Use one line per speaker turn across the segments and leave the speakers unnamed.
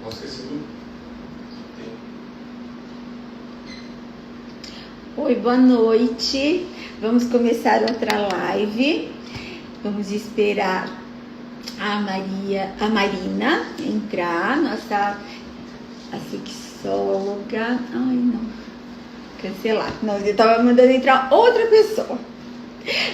Posso ter sido.
Oi, boa noite. Vamos começar outra live. Vamos esperar a Marina entrar, nossa sexóloga. Ai, não. Cancelar. Não, eu estava mandando entrar outra pessoa.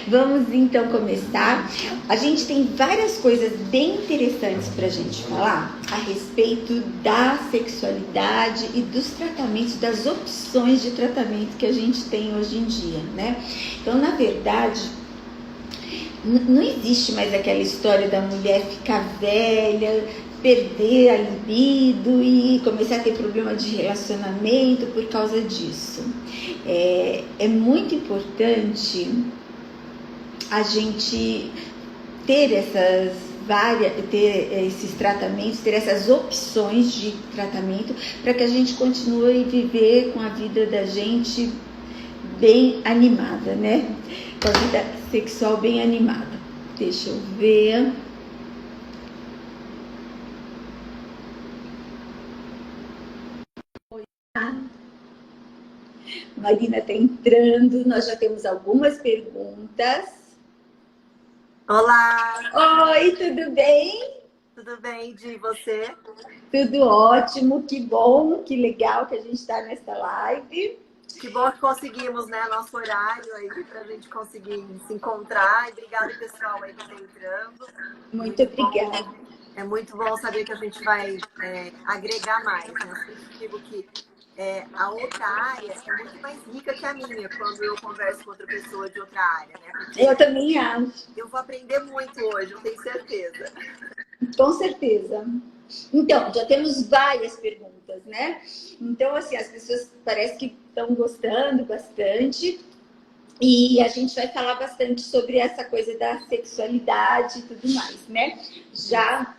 Vamos então começar. A gente tem várias coisas bem interessantes para a gente falar a respeito da sexualidade e dos tratamentos, das opções de tratamento que a gente tem hoje em dia, né? Então, na verdade, não existe mais aquela história da mulher ficar velha, perder a libido e começar a ter problema de relacionamento por causa disso. É muito importante a gente ter esses tratamentos, ter essas opções de tratamento para que a gente continue a viver com a vida da gente bem animada, né? Com a vida sexual bem animada. Deixa eu ver. Marina está entrando, nós já temos algumas perguntas.
Olá!
Oi, tudo bem?
Tudo bem, Di, você?
Tudo ótimo, que bom, que legal que a gente está nessa live.
Que bom que conseguimos, né, nosso horário aí para a gente conseguir se encontrar. E obrigada, pessoal, aí que está entrando.
Muito obrigada.
É muito bom saber que a gente vai agregar mais, né? Eu sempre digo que a outra área é muito mais rica que a minha quando eu converso com outra pessoa de outra área, né? Porque
eu também acho.
Eu vou aprender muito hoje, eu tenho certeza.
Com certeza. Então, já temos várias perguntas, né? Então, assim, as pessoas parece que estão gostando bastante. E a gente vai falar bastante sobre essa coisa da sexualidade e tudo mais, né? Já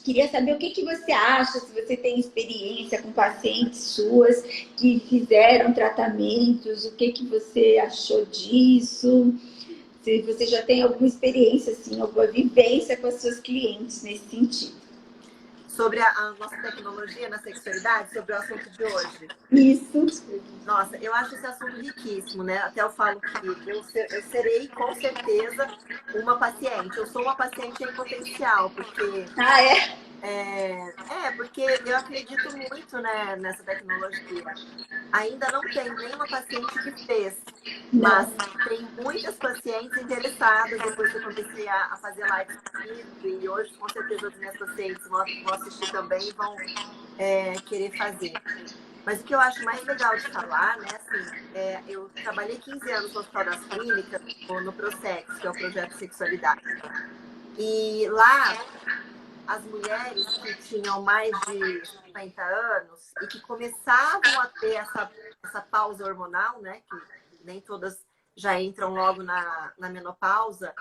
queria saber o que você acha, se você tem experiência com pacientes suas que fizeram tratamentos, o que você achou disso, se você já tem alguma experiência, assim, alguma vivência com as suas clientes nesse sentido.
Sobre a nossa tecnologia na sexualidade, sobre o assunto de hoje.
Isso.
Nossa, eu acho esse assunto riquíssimo, né? Até eu falo que eu serei, com certeza, uma paciente. Eu sou uma paciente em potencial, porque...
Ah, é?
Porque eu acredito muito, né, nessa tecnologia. Ainda não tem nenhuma paciente que fez, mas tem muitas pacientes interessadas depois que eu comecei a fazer lives comigo, e hoje, com certeza, as minhas pacientes vão assistir também e vão querer fazer. Mas o que eu acho mais legal de falar, né, assim, eu trabalhei 15 anos no Hospital das Clínicas, no Prosex, que é o Projeto Sexualidade. E lá, as mulheres que tinham mais de 50 anos e que começavam a ter essa pausa hormonal, né, que nem todas já entram logo na menopausa,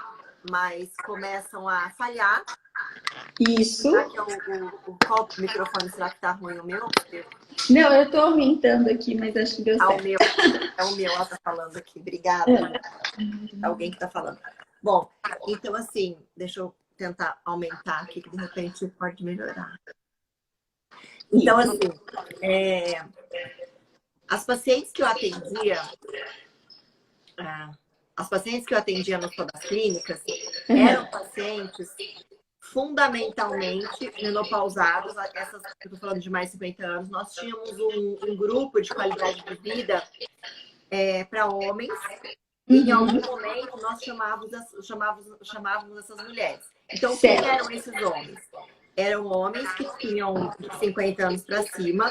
mas começam a falhar.
Isso.
Será que qual microfone será que tá ruim? O meu?
Não, eu tô aumentando aqui, mas acho que deu certo.
É o meu, ela tá falando aqui. Obrigada. Alguém que tá falando. Bom, então assim, deixa eu tentar aumentar aqui, que de repente pode melhorar. Então, assim, as pacientes que eu atendia no Hospital das Clínicas eram pacientes fundamentalmente menopausadas, essas que eu tô falando de mais de 50 anos. Nós tínhamos um grupo de qualidade de vida para homens, e em algum momento nós chamávamos essas mulheres. Então, quem eram esses homens? Eram homens que tinham 50 anos para cima,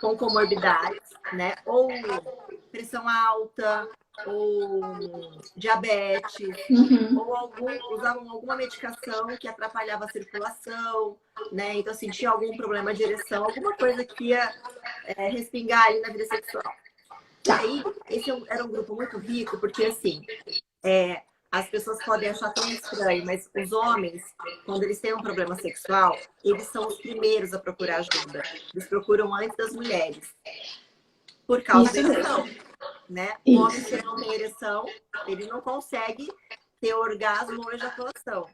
com comorbidades, né? Ou pressão alta, ou diabetes, ou usavam alguma medicação que atrapalhava a circulação, né? Então, assim, tinha algum problema de ereção, alguma coisa que ia respingar ali na vida sexual. E aí, esse era um grupo muito rico, porque, assim, as pessoas podem achar tão estranho, mas os homens, quando eles têm um problema sexual, eles são os primeiros a procurar ajuda. Eles procuram antes das mulheres. Por causa da ereção, né? O homem que não tem ereção, ele não consegue ter orgasmo ou ejaculação.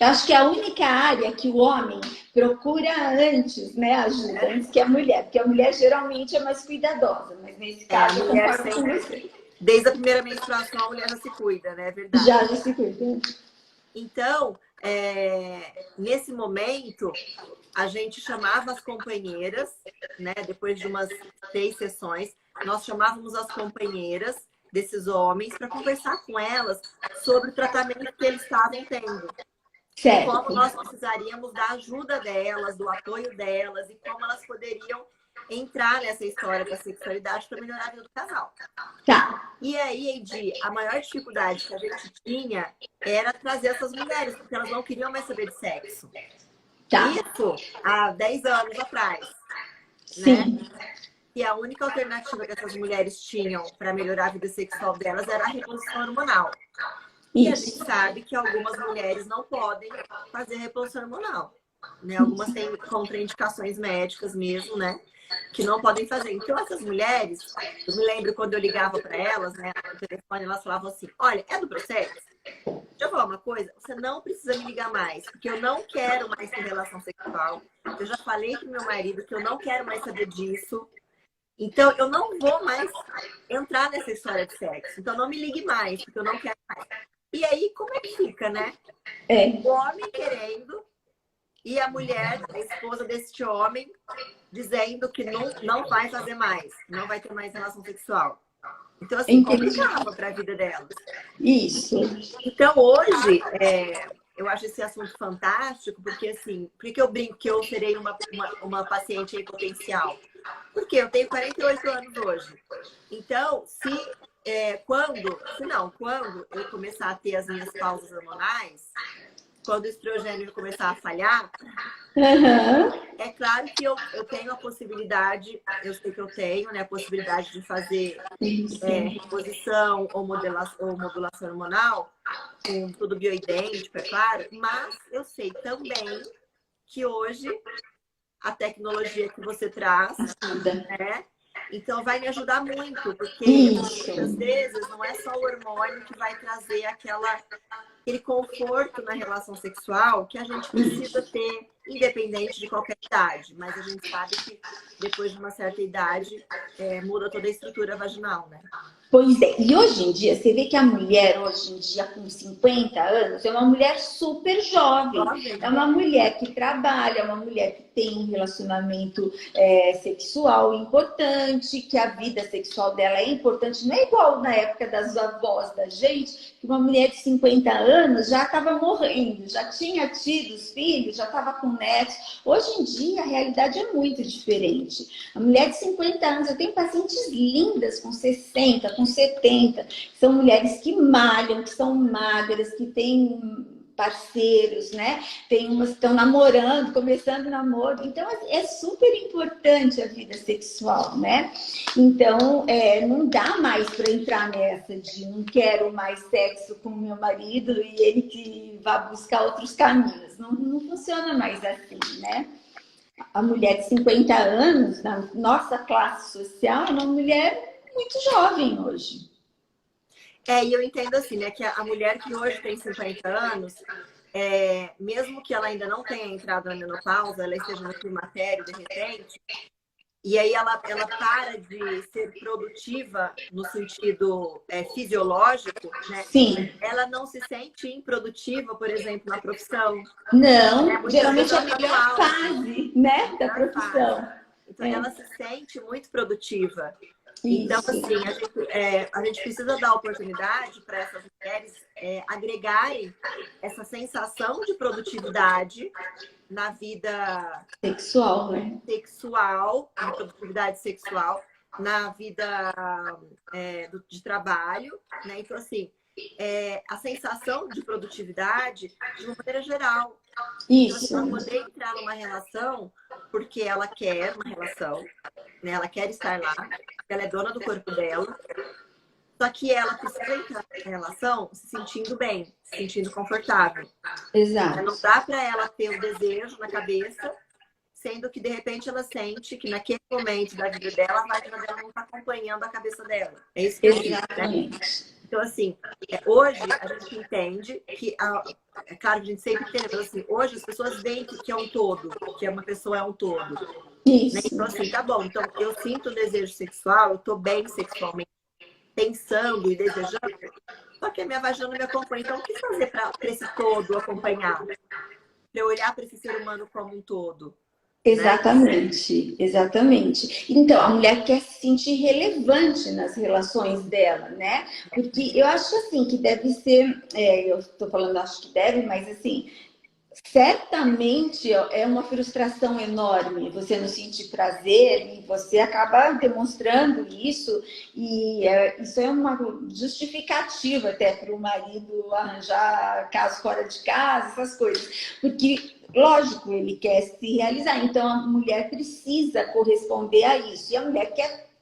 Eu acho que é a única área que o homem procura antes, né, ajuda, antes que a mulher, porque a mulher geralmente é mais cuidadosa, mas nesse
A
caso eu
mulher
concordo com
sempre,
você.
desde a primeira menstruação, a mulher já se cuida, né? É verdade.
Já se cuida.
Então, nesse momento, a gente chamava as companheiras, né? Depois de umas 6 sessões, nós chamávamos as companheiras desses homens para conversar com elas sobre o tratamento que eles estavam tendo. E como
Certo.
nós precisaríamos da ajuda delas, do apoio delas, e como elas poderiam entrar nessa história da sexualidade para melhorar a vida do casal.
Tá.
E aí, Eidi, a maior dificuldade que a gente tinha era trazer essas mulheres, porque elas não queriam mais saber de sexo.
Tá.
Isso há 10 anos atrás, né?
Sim.
E a única alternativa que essas mulheres tinham para melhorar a vida sexual delas era a reposição hormonal. E a gente
Isso.
sabe que algumas mulheres não podem fazer reposição hormonal, né? Algumas têm contraindicações médicas mesmo, né? Que não podem fazer. Então, essas mulheres, eu me lembro quando eu ligava para elas, né? No telefone, elas falavam assim: olha, é do processo? Deixa eu falar uma coisa, você não precisa me ligar mais, porque eu não quero mais ter relação sexual. Eu já falei pro meu marido que eu não quero mais saber disso. Então, eu não vou mais entrar nessa história de sexo. Então, não me ligue mais, porque eu não quero mais. E aí, como é que fica, né? O homem querendo e a mulher, a esposa deste homem, dizendo que não vai fazer mais, não vai ter mais relação sexual. Então, assim, complicava para a vida delas.
Isso.
Então, hoje, eu acho esse assunto fantástico, porque, assim, por que eu brinco que eu serei uma paciente em potencial? Porque eu tenho 48 anos hoje. Então, quando eu começar a ter as minhas pausas hormonais, quando o estrogênio começar a falhar, é claro que eu tenho a possibilidade, eu sei que eu tenho, né, a possibilidade de fazer reposição ou modulação hormonal, com tudo bioidêntico, é claro, mas eu sei também que hoje a tecnologia que você traz, né? Então vai me ajudar muito, porque muitas vezes não é só o hormônio que vai trazer aquele conforto na relação sexual que a gente precisa ter, independente de qualquer idade. Mas a gente sabe que depois de uma certa idade muda toda a estrutura vaginal, né?
Pois é, e hoje em dia, você vê que a mulher, hoje em dia, com 50 anos, é uma mulher super jovem. É uma mulher que trabalha, é uma mulher que tem um relacionamento sexual importante, que a vida sexual dela é importante. Não é igual na época das avós da gente, que uma mulher de 50 anos já estava morrendo, já tinha tido os filhos, já estava com netos. Hoje em dia, a realidade é muito diferente. A mulher de 50 anos, eu tenho pacientes lindas com 60, com 70, que são mulheres que malham, que são magras, que têm parceiros, né? Tem umas que estão namorando, começando namoro. Então, é super importante a vida sexual, né? Então, não dá mais para entrar nessa de não quero mais sexo com meu marido e ele que vá buscar outros caminhos. Não funciona mais assim, né? A mulher de 50 anos, na nossa classe social, é uma mulher muito jovem hoje.
E eu entendo assim, né, que a mulher que hoje tem 50 anos, mesmo que ela ainda não tenha entrado na menopausa, ela esteja no climatério, de repente, e aí ela para de ser produtiva no sentido fisiológico, né?
Sim.
Ela não se sente improdutiva, por exemplo, na profissão.
Não, geralmente é a melhor fase, né, da profissão.
Então, ela se sente muito produtiva.
Isso.
Então, assim, a gente precisa dar oportunidade para essas mulheres agregarem essa sensação de produtividade na vida
sexual, né?
Na produtividade sexual, na vida de trabalho, né? Então, assim, a sensação de produtividade de uma maneira geral.
Isso.
Então, ela poder entrar numa relação porque ela quer uma relação, né? Ela quer estar lá, ela é dona do corpo dela, só que ela precisa entrar na relação se sentindo bem, se sentindo confortável.
Exato.
Não dá para ela ter o desejo na cabeça, sendo que de repente ela sente que naquele momento da vida dela, a vagina dela não está acompanhando a cabeça dela. É isso que eu digo, né? Então, assim, hoje a gente entende que, é claro que a gente sempre entende, mas assim, hoje as pessoas veem que é um todo, que uma pessoa é um todo. Né?
Isso.
Então, assim, tá bom. Então, eu sinto o desejo sexual, eu tô bem sexualmente, pensando e desejando, só que a minha vagina não me acompanha. Então, o que fazer para esse todo acompanhar? Para eu olhar para esse ser humano como um todo? Né?
Exatamente, exatamente. Então, a mulher quer se sentir relevante nas relações dela, né? Porque eu acho assim que deve ser, eu estou falando acho que deve, mas assim, certamente é uma frustração enorme você não sentir prazer e você acaba demonstrando isso, e isso é uma justificativa até para o marido arranjar casa fora de casa, essas coisas, porque lógico, ele quer se realizar, então a mulher precisa corresponder a isso, e a mulher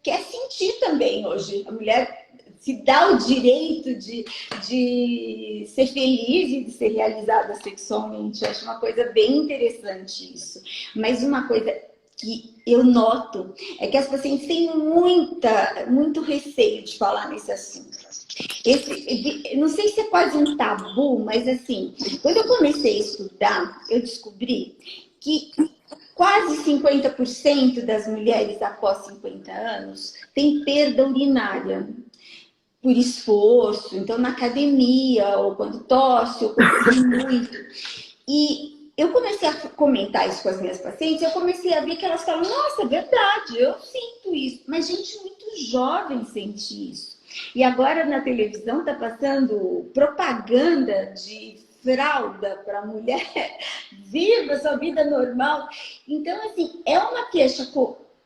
quer sentir também hoje, a mulher se dá o direito de ser feliz e de ser realizada sexualmente. Eu acho uma coisa bem interessante isso. Mas uma coisa que eu noto é que as pacientes têm muito receio de falar nesse assunto. Não sei se é quase um tabu, mas assim, quando eu comecei a estudar, eu descobri que quase 50% das mulheres após 50 anos têm perda urinária por esforço, então na academia, ou quando tosse, ou quando come muito. E eu comecei a comentar isso com as minhas pacientes, eu comecei a ver que elas falam, nossa, é verdade, eu sinto isso. Mas gente muito jovem sente isso. E agora na televisão está passando propaganda de fralda para mulher, viva sua vida normal. Então, assim, é uma queixa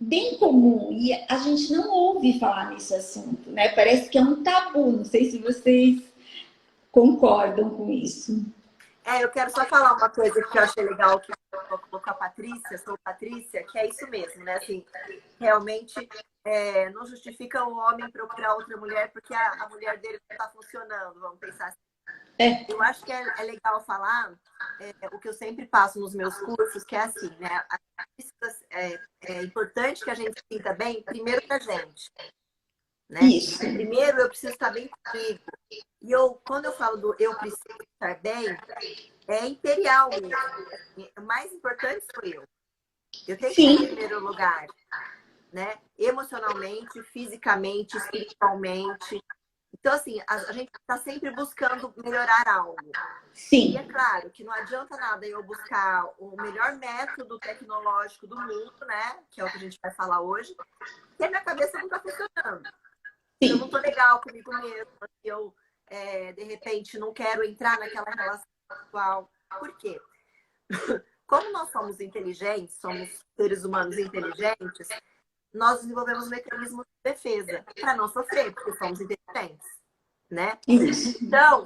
bem comum e a gente não ouve falar nesse assunto, né? Parece que é um tabu. Não sei se vocês concordam com isso.
Eu quero só falar uma coisa que eu achei legal que eu colocou a Patrícia, sou Patrícia, que é isso mesmo, né? Assim, realmente não justifica o homem procurar outra mulher porque a mulher dele não está funcionando, vamos pensar assim. Eu acho que é legal falar o que eu sempre passo nos meus cursos, que é assim, né? É importante que a gente se sinta bem, primeiro pra gente, né?
Isso.
Primeiro eu preciso estar bem comigo. E quando eu falo do eu preciso estar bem, é imperial mesmo. O mais importante sou eu. Eu tenho que estar em primeiro lugar, né? Emocionalmente, fisicamente, espiritualmente. Então, assim, a gente está sempre buscando melhorar algo.
Sim.
E é claro que não adianta nada eu buscar o melhor método tecnológico do mundo, né? Que é o que a gente vai falar hoje, que a minha cabeça não está funcionando.
Sim.
Eu não estou legal comigo mesma, eu, de repente, não quero entrar naquela relação sexual. Por quê? Como nós somos inteligentes, somos seres humanos inteligentes, nós desenvolvemos mecanismos de defesa para não sofrer, porque somos inteligentes, né?
Isso.
Então,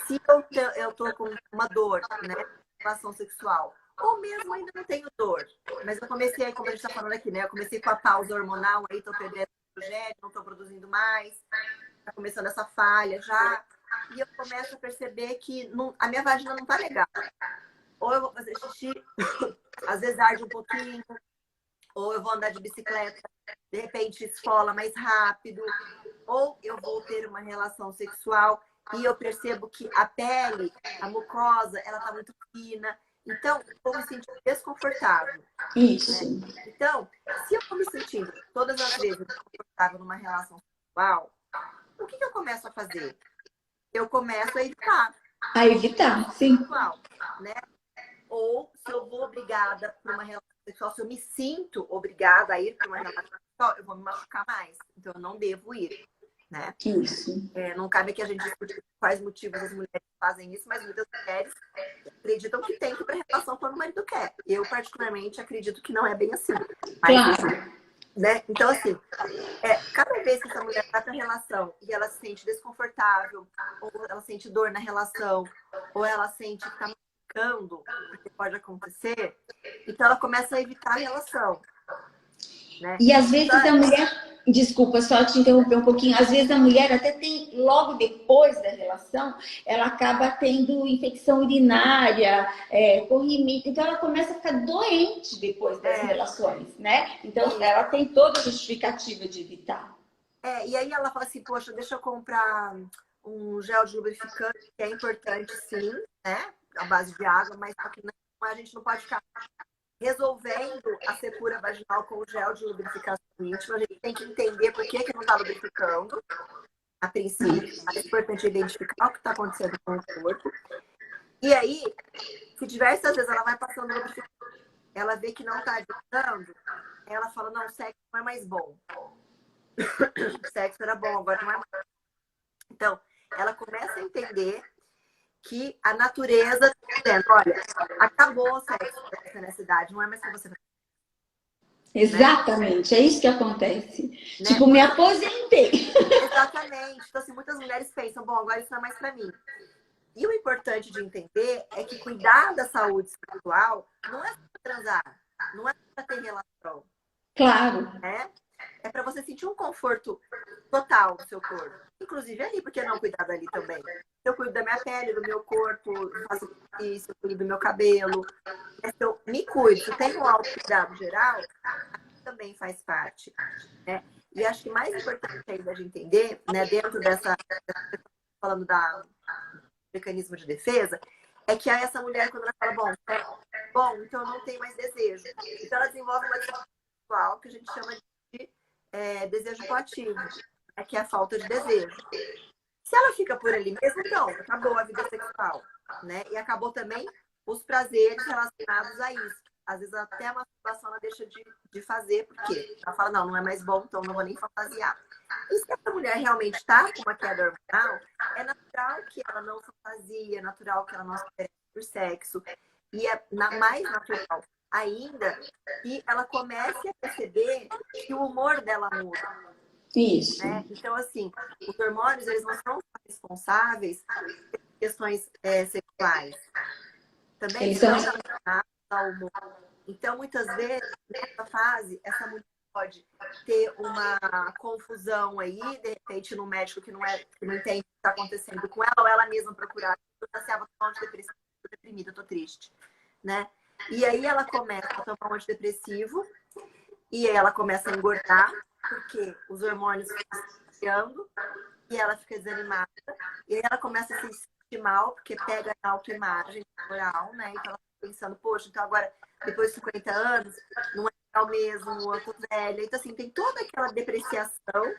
se eu tô com uma dor, né, relação sexual, ou mesmo ainda não tenho dor, mas eu comecei, como a gente está falando aqui, né? Eu comecei com a pausa hormonal, aí tô perdendo estrogênio, não tô produzindo mais, tá começando essa falha já, e eu começo a perceber que a minha vagina não tá legal. Ou eu vou fazer xixi, às vezes arde um pouquinho, ou eu vou andar de bicicleta, de repente esfola mais rápido, ou eu vou ter uma relação sexual e eu percebo que a pele, a mucosa, ela tá muito fina. Então, eu vou me sentir desconfortável.
Isso.
Né? Então, se eu estou me sentindo todas as vezes desconfortável numa relação sexual, o que eu começo a fazer? Eu começo a evitar.
A evitar, sim.
Sexual, né? Ou se eu vou obrigada para uma relação sexual, se eu me sinto obrigada a ir para uma relação sexual, eu vou me machucar mais. Então, eu não devo ir. Né?
Isso.
Não cabe que a gente discute quais motivos as mulheres fazem isso, mas muitas mulheres acreditam que tem que ir para relação quando o marido quer. Eu, particularmente, acredito que não é bem assim. Mas,
Claro.
né? Então, assim, cada vez que essa mulher vai para a relação e ela se sente desconfortável, ou ela sente dor na relação, ou ela sente que está machucando, o que pode acontecer, então ela começa a evitar a relação. Né?
E às vezes a mulher, desculpa, só te interromper um pouquinho, às vezes a mulher até tem, logo depois da relação, ela acaba tendo infecção urinária, corrimento, então ela começa a ficar doente depois das relações, né? Então ela tem toda a justificativa de evitar.
E aí ela fala assim, poxa, deixa eu comprar um gel de lubrificante, que é importante sim, né? À base de água, mas só que a gente não pode ficar resolvendo a secura vaginal com o gel de lubrificação íntima. A gente tem que entender por que não está lubrificando. A princípio, é importante identificar o que está acontecendo com o corpo. E aí, se diversas vezes ela vai passando lubrificante, ela vê que não está adiantando, ela fala, não, o sexo não é mais bom. O sexo era bom, agora não é mais. Então, ela começa a entender que a natureza está dizendo, olha, acabou o sexo nessa necessidade, não é mais que você...
Exatamente, né? É isso que acontece. Né? Tipo, me aposentei.
Exatamente. Então, assim, muitas mulheres pensam, bom, agora isso não é mais para mim. E o importante de entender é que cuidar da saúde sexual não é para transar, não é para ter relação.
Claro.
Né? É para você sentir um conforto total no seu corpo. Inclusive ali, porque não cuidar dali também. Eu cuido da minha pele, do meu corpo, faço isso, eu cuido do meu cabelo. Se eu me cuido, se eu tenho um autocuidado geral, também faz parte. Né? E acho que mais importante ainda de entender, né, dentro dessa falando da mecanismo de defesa, é que aí essa mulher, quando ela fala, bom, então eu não tenho mais desejo. Então ela desenvolve uma disfunção sexual que a gente chama de desejo coativo, né, que é a falta de desejo. Se ela fica por ali mesmo, então, acabou a vida sexual, né? E acabou também os prazeres relacionados a isso. Às vezes até a masturbação ela deixa de fazer, porque ela fala, não é mais bom, então não vou nem fantasiar. E se essa mulher realmente está com uma queda hormonal, é natural que ela não fantasia, é natural que ela não se interesse por sexo. E é mais natural ainda que ela comece a perceber que o humor dela muda.
Isso.
Né? Então, assim, os hormônios, eles não são responsáveis por questões sexuais. Também
eles
são relacionados ao humor. Então, muitas vezes, nessa fase, essa mulher pode ter uma confusão aí, de repente, no médico que não entende o que está acontecendo com ela, ou ela mesma procurar, eu tô deprimida, eu tô triste, né? E aí ela começa a tomar um antidepressivo, e aí ela começa a engordar, porque os hormônios ficam criando, e ela fica desanimada, e aí ela começa a se sentir mal, porque pega a autoimagem corporal, né? Então ela fica pensando, poxa, então agora, depois de 50 anos, não é o mesmo, eu tô velha. Então, assim, tem toda aquela depreciação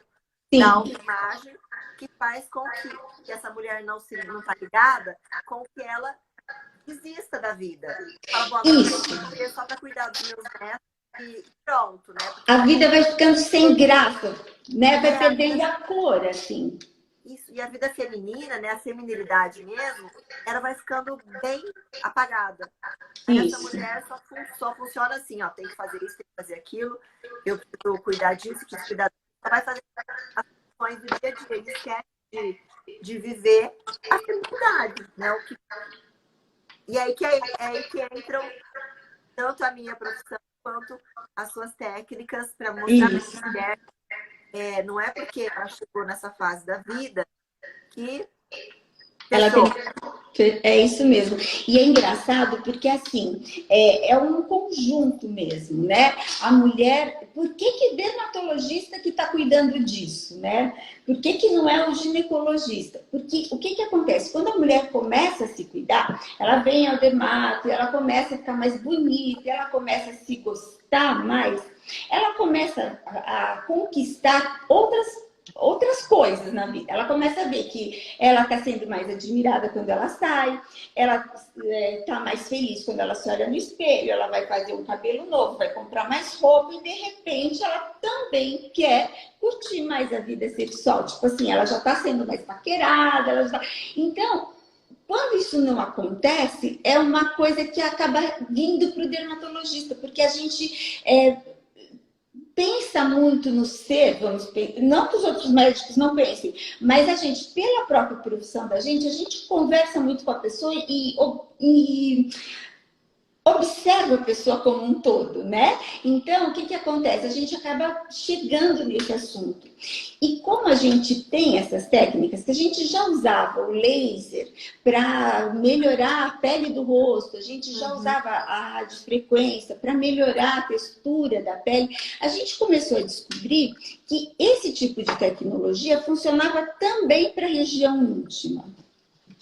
da autoimagem que faz com que essa mulher não tá ligada, com que ela desista da vida. Fala, bom, agora eu vou viver só para cuidar dos meus netos e pronto, né? Porque
a vida vai ficando sem graça, né? Vai perdendo a cor, assim.
Isso, e a vida feminina, né, a feminilidade mesmo, ela vai ficando bem apagada. Essa mulher só funciona assim, ó, tem que fazer isso, tem que fazer aquilo, eu preciso cuidar disso, preciso cuidar disso. Ela vai fazer as funções do dia a dia, ele esquece de viver a feminilidade, né? E aí que entram tanto a minha profissão quanto as suas técnicas para mostrar para a mulher. Não é porque ela chegou nessa fase da vida que
ela tem... É isso mesmo. E é engraçado porque, assim, é um conjunto mesmo, né? A mulher... Por que dermatologista que está cuidando disso, né? Por que não é o ginecologista? Porque o que acontece? Quando a mulher começa a se cuidar, ela vem ao dermato, ela começa a ficar mais bonita, ela começa a se gostar mais, ela começa a conquistar outras coisas na vida. Ela começa a ver que ela está sendo mais admirada quando ela sai, ela está mais feliz quando ela se olha no espelho, ela vai fazer um cabelo novo, vai comprar mais roupa e de repente ela também quer curtir mais a vida sexual. Tipo assim, ela já está sendo mais paquerada, Então, quando isso não acontece, é uma coisa que acaba vindo para o dermatologista, porque a gente pensa muito no ser, não que os outros médicos não pensem, mas a gente, pela própria profissão da gente, a gente conversa muito com a pessoa e observa a pessoa como um todo, né? Então, o que que acontece? A gente acaba chegando nesse assunto. E como a gente tem essas técnicas, que a gente já usava o laser para melhorar a pele do rosto, a gente já usava a radiofrequência para melhorar a textura da pele, a gente começou a descobrir que esse tipo de tecnologia funcionava também para a região íntima.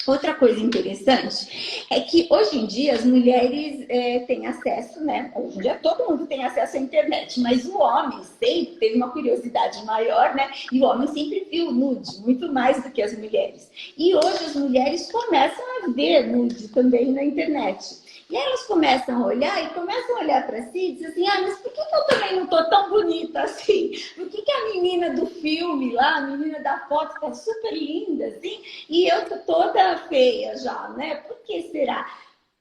Outra coisa interessante é que hoje em dia as mulheres têm acesso, né? Hoje em dia todo mundo tem acesso à internet, mas o homem sempre teve uma curiosidade maior, né? E o homem sempre viu nude, muito mais do que as mulheres. E hoje as mulheres começam a ver nude também na internet. E aí elas começam a olhar e começam a olhar para si e dizem assim, mas por que eu também não tô tão bonita assim? Por que a menina do filme lá, a menina da foto tá super linda assim, e eu tô toda feia já, né? Por que será?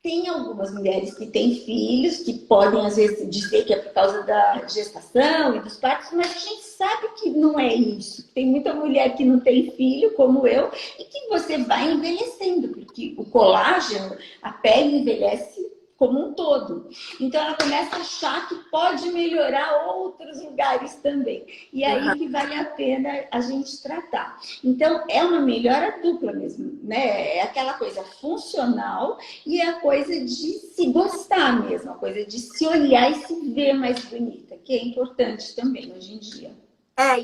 Tem algumas mulheres que têm filhos, que podem às vezes dizer que é por causa da gestação e dos partos, mas a gente sabe que não é isso. Tem muita mulher que não tem filho, como eu, e que você vai envelhecendo, porque o colágeno, a pele envelhece como um todo. Então ela começa a achar que pode melhorar outros lugares também. E aí que vale a pena a gente tratar. Então é uma melhora dupla mesmo, né? É aquela coisa funcional e a coisa de se gostar mesmo, a coisa de se olhar e se ver mais bonita, que é importante também hoje em dia.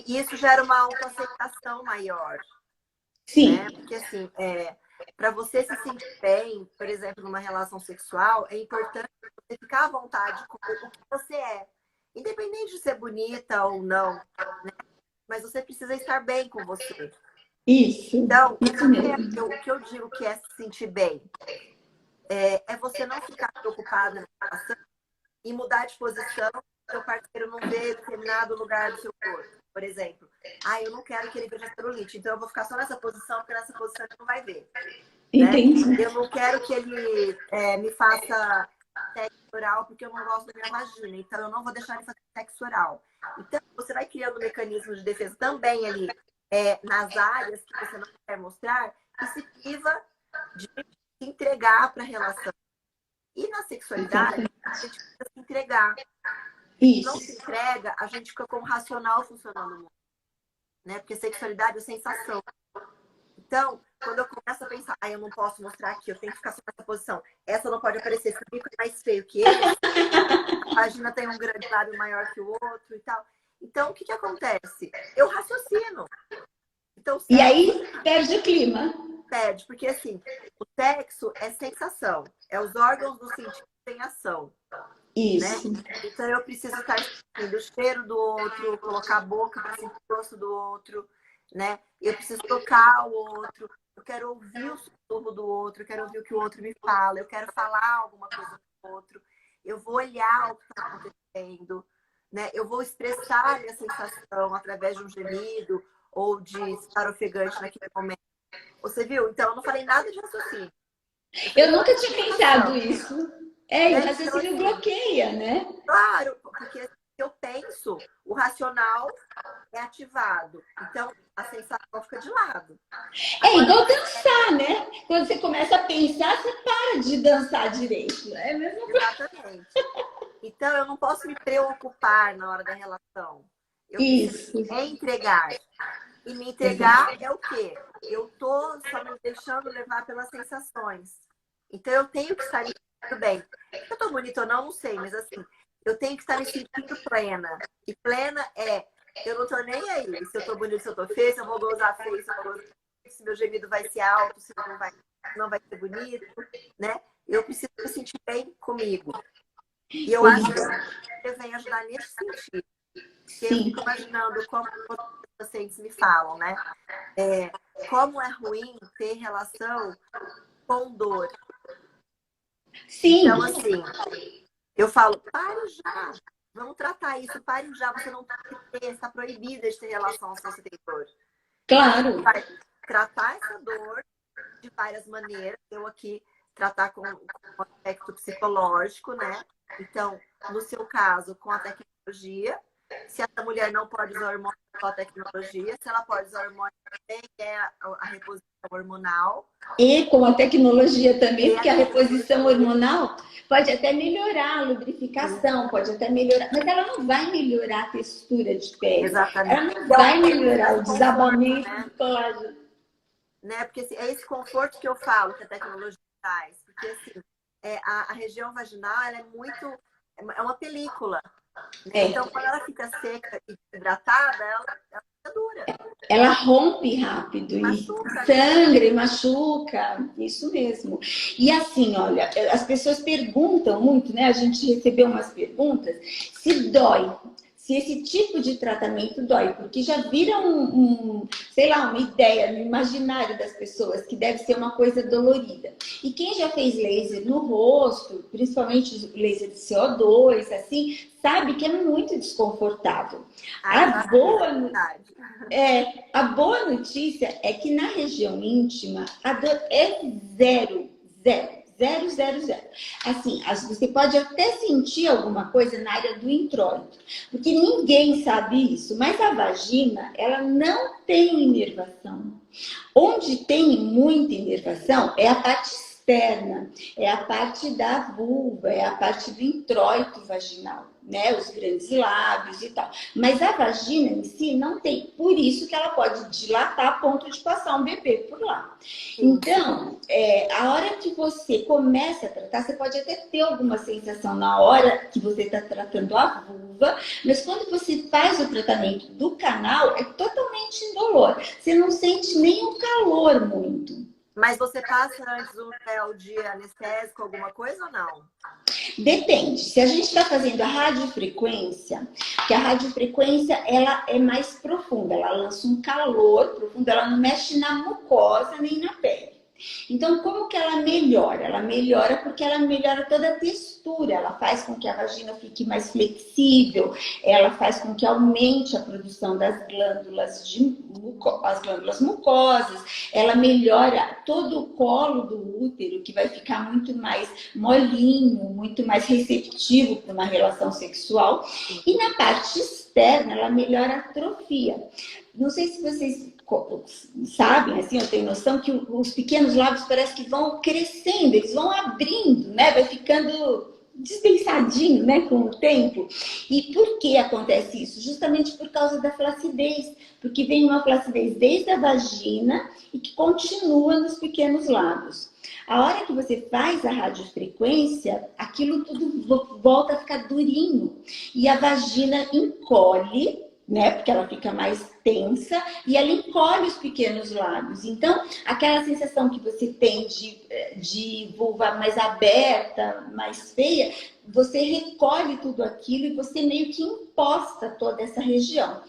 E isso gera uma autoaceitação maior,
Sim.
né? Porque assim, para você se sentir bem, por exemplo, numa relação sexual, é importante você ficar à vontade com o que você é. Independente de ser bonita ou não, né? Mas você precisa estar bem com você.
Isso
Então,
mesmo.
o que eu digo que é se sentir bem é você não ficar preocupada na relação e mudar de posição, seu parceiro não vê determinado lugar do seu corpo. Por exemplo, eu não quero que ele veja celulite, então eu vou ficar só nessa posição, porque nessa posição ele não vai ver. Né?
Entendi.
Eu não quero que ele me faça sexo oral, porque eu não gosto da minha vagina, então eu não vou deixar ele fazer sexo oral. Então, você vai criando mecanismos de defesa também ali nas áreas que você não quer mostrar e se priva de se entregar para a relação. E na sexualidade, a gente precisa se entregar. Não se
Isso.
entrega, a gente fica com o racional funcionando muito, né? Porque sexualidade é sensação. Então, quando eu começo a pensar, eu não posso mostrar aqui, eu tenho que ficar só nessa posição. Essa não pode aparecer, esse bico é mais feio que esse, a vagina tem um grande lábio maior que o outro e tal. Então, o que acontece? Eu raciocino. Então,
E aí perde o clima.
perde, porque assim, o sexo é sensação, é os órgãos do sentido em ação.
Isso.
Né? Então eu preciso estar sentindo o cheiro do outro, colocar a boca para sentir o gosto do outro, né? Eu preciso tocar o outro, eu quero ouvir o sussurro do outro, eu quero ouvir o que o outro me fala, eu quero falar alguma coisa com o outro, eu vou olhar o que está acontecendo, né? Eu vou expressar a minha sensação através de um gemido ou de estar ofegante naquele momento. Você viu? Então eu não falei nada de raciocínio.
Eu nunca tinha pensado isso. E o
Né? Então,
raciocínio
assim,
bloqueia, né?
claro, porque se eu penso, o racional é ativado. Então, a sensação fica de lado.
É
Agora,
igual dançar, né? Quando você começa a pensar, você para de dançar direito. É a mesma coisa.
exatamente. Então, eu não posso me preocupar na hora da relação. Eu preciso
Isso.
entregar. E me entregar
Exato.
é o quê? Eu tô só me deixando levar pelas sensações. Então, eu tenho que estar me sentindo bem. Se eu tô bonita ou não, não sei, mas assim, eu tenho que estar me sentindo plena. E plena eu não tô nem aí se eu tô bonita, se eu tô feia, se eu vou gozar feio, se eu vou gozar feio, se meu gemido vai ser alto, se não vai ser bonito, né? Eu preciso me sentir bem comigo. E eu acho que você vem ajudar nesse sentido. Porque eu
Sim.
fico imaginando como os pacientes me falam, né? Como é ruim ter relação com dor.
Sim.
Então, assim, eu falo, pare já. Vamos tratar isso, pare já. Você não tem que ter, está proibida de ter relação se você tem dor. Então, a gente
Claro.
vai tratar essa dor de várias maneiras. Eu aqui tratar com o aspecto psicológico, né? Então, no seu caso, com a tecnologia. Se essa mulher não pode usar hormônio com a tecnologia, se ela pode usar hormônio também, é a reposição hormonal.
E com a tecnologia também, porque a reposição hormonal pode até melhorar a lubrificação, pode até melhorar, mas ela não vai melhorar a textura de pele.
Exatamente.
Ela não vai melhorar o desabamento do colágeno.
Né? Porque assim, é esse conforto que eu falo que a tecnologia traz. Porque assim, a região vaginal ela é uma película. Né? Então, quando ela fica seca e hidratada, ela fica dura.
Ela rompe rápido
Machuca,
e sangra e machuca, isso mesmo. E assim, olha, as pessoas perguntam muito, né? A gente recebeu umas perguntas se dói, se esse tipo de tratamento dói, porque já vira sei lá, uma ideia no imaginário das pessoas que deve ser uma coisa dolorida. E quem já fez laser no rosto, principalmente laser de CO2, assim, sabe que é muito desconfortável. A boa notícia é que na região íntima a dor é zero, zero. Zero, zero, zero. Assim, você pode até sentir alguma coisa na área do introito, porque ninguém sabe isso, mas a vagina, ela não tem inervação. Onde tem muita inervação é a parte externa, é a parte da vulva, é a parte do introito vaginal, né? Os grandes lábios e tal. Mas a vagina em si não tem. Por isso que ela pode dilatar a ponto de passar um bebê por lá. Então, a hora que você começa a tratar, você pode até ter alguma sensação na hora que você está tratando a vulva, mas quando você faz o tratamento do canal, é totalmente indolor. Você não sente nem o calor muito.
Mas você passa antes um gel de anestésico, alguma coisa ou não?
Depende. Se a gente está fazendo a radiofrequência, que a radiofrequência ela é mais profunda, ela lança um calor profundo, ela não mexe na mucosa nem na pele. Então, como que ela melhora? Ela melhora porque ela melhora toda a textura, ela faz com que a vagina fique mais flexível, ela faz com que aumente a produção das glândulas, as glândulas mucosas, ela melhora todo o colo do útero, que vai ficar muito mais molinho, muito mais receptivo para uma relação sexual. E na parte externa, ela melhora a atrofia. Não sei se vocês sabem, assim, eu tenho noção que os pequenos lábios parece que vão crescendo, eles vão abrindo, né? Vai ficando despensadinho, né, com o tempo. E por que acontece isso? Justamente por causa da flacidez, porque vem uma flacidez desde a vagina e que continua nos pequenos lábios. A hora que você faz a radiofrequência, aquilo tudo volta a ficar durinho e a vagina encolhe, né? Porque ela fica mais tensa e ela encolhe os pequenos lábios. Então, aquela sensação que você tem de vulva mais aberta, mais feia, você recolhe tudo aquilo e você meio que imposta toda essa região.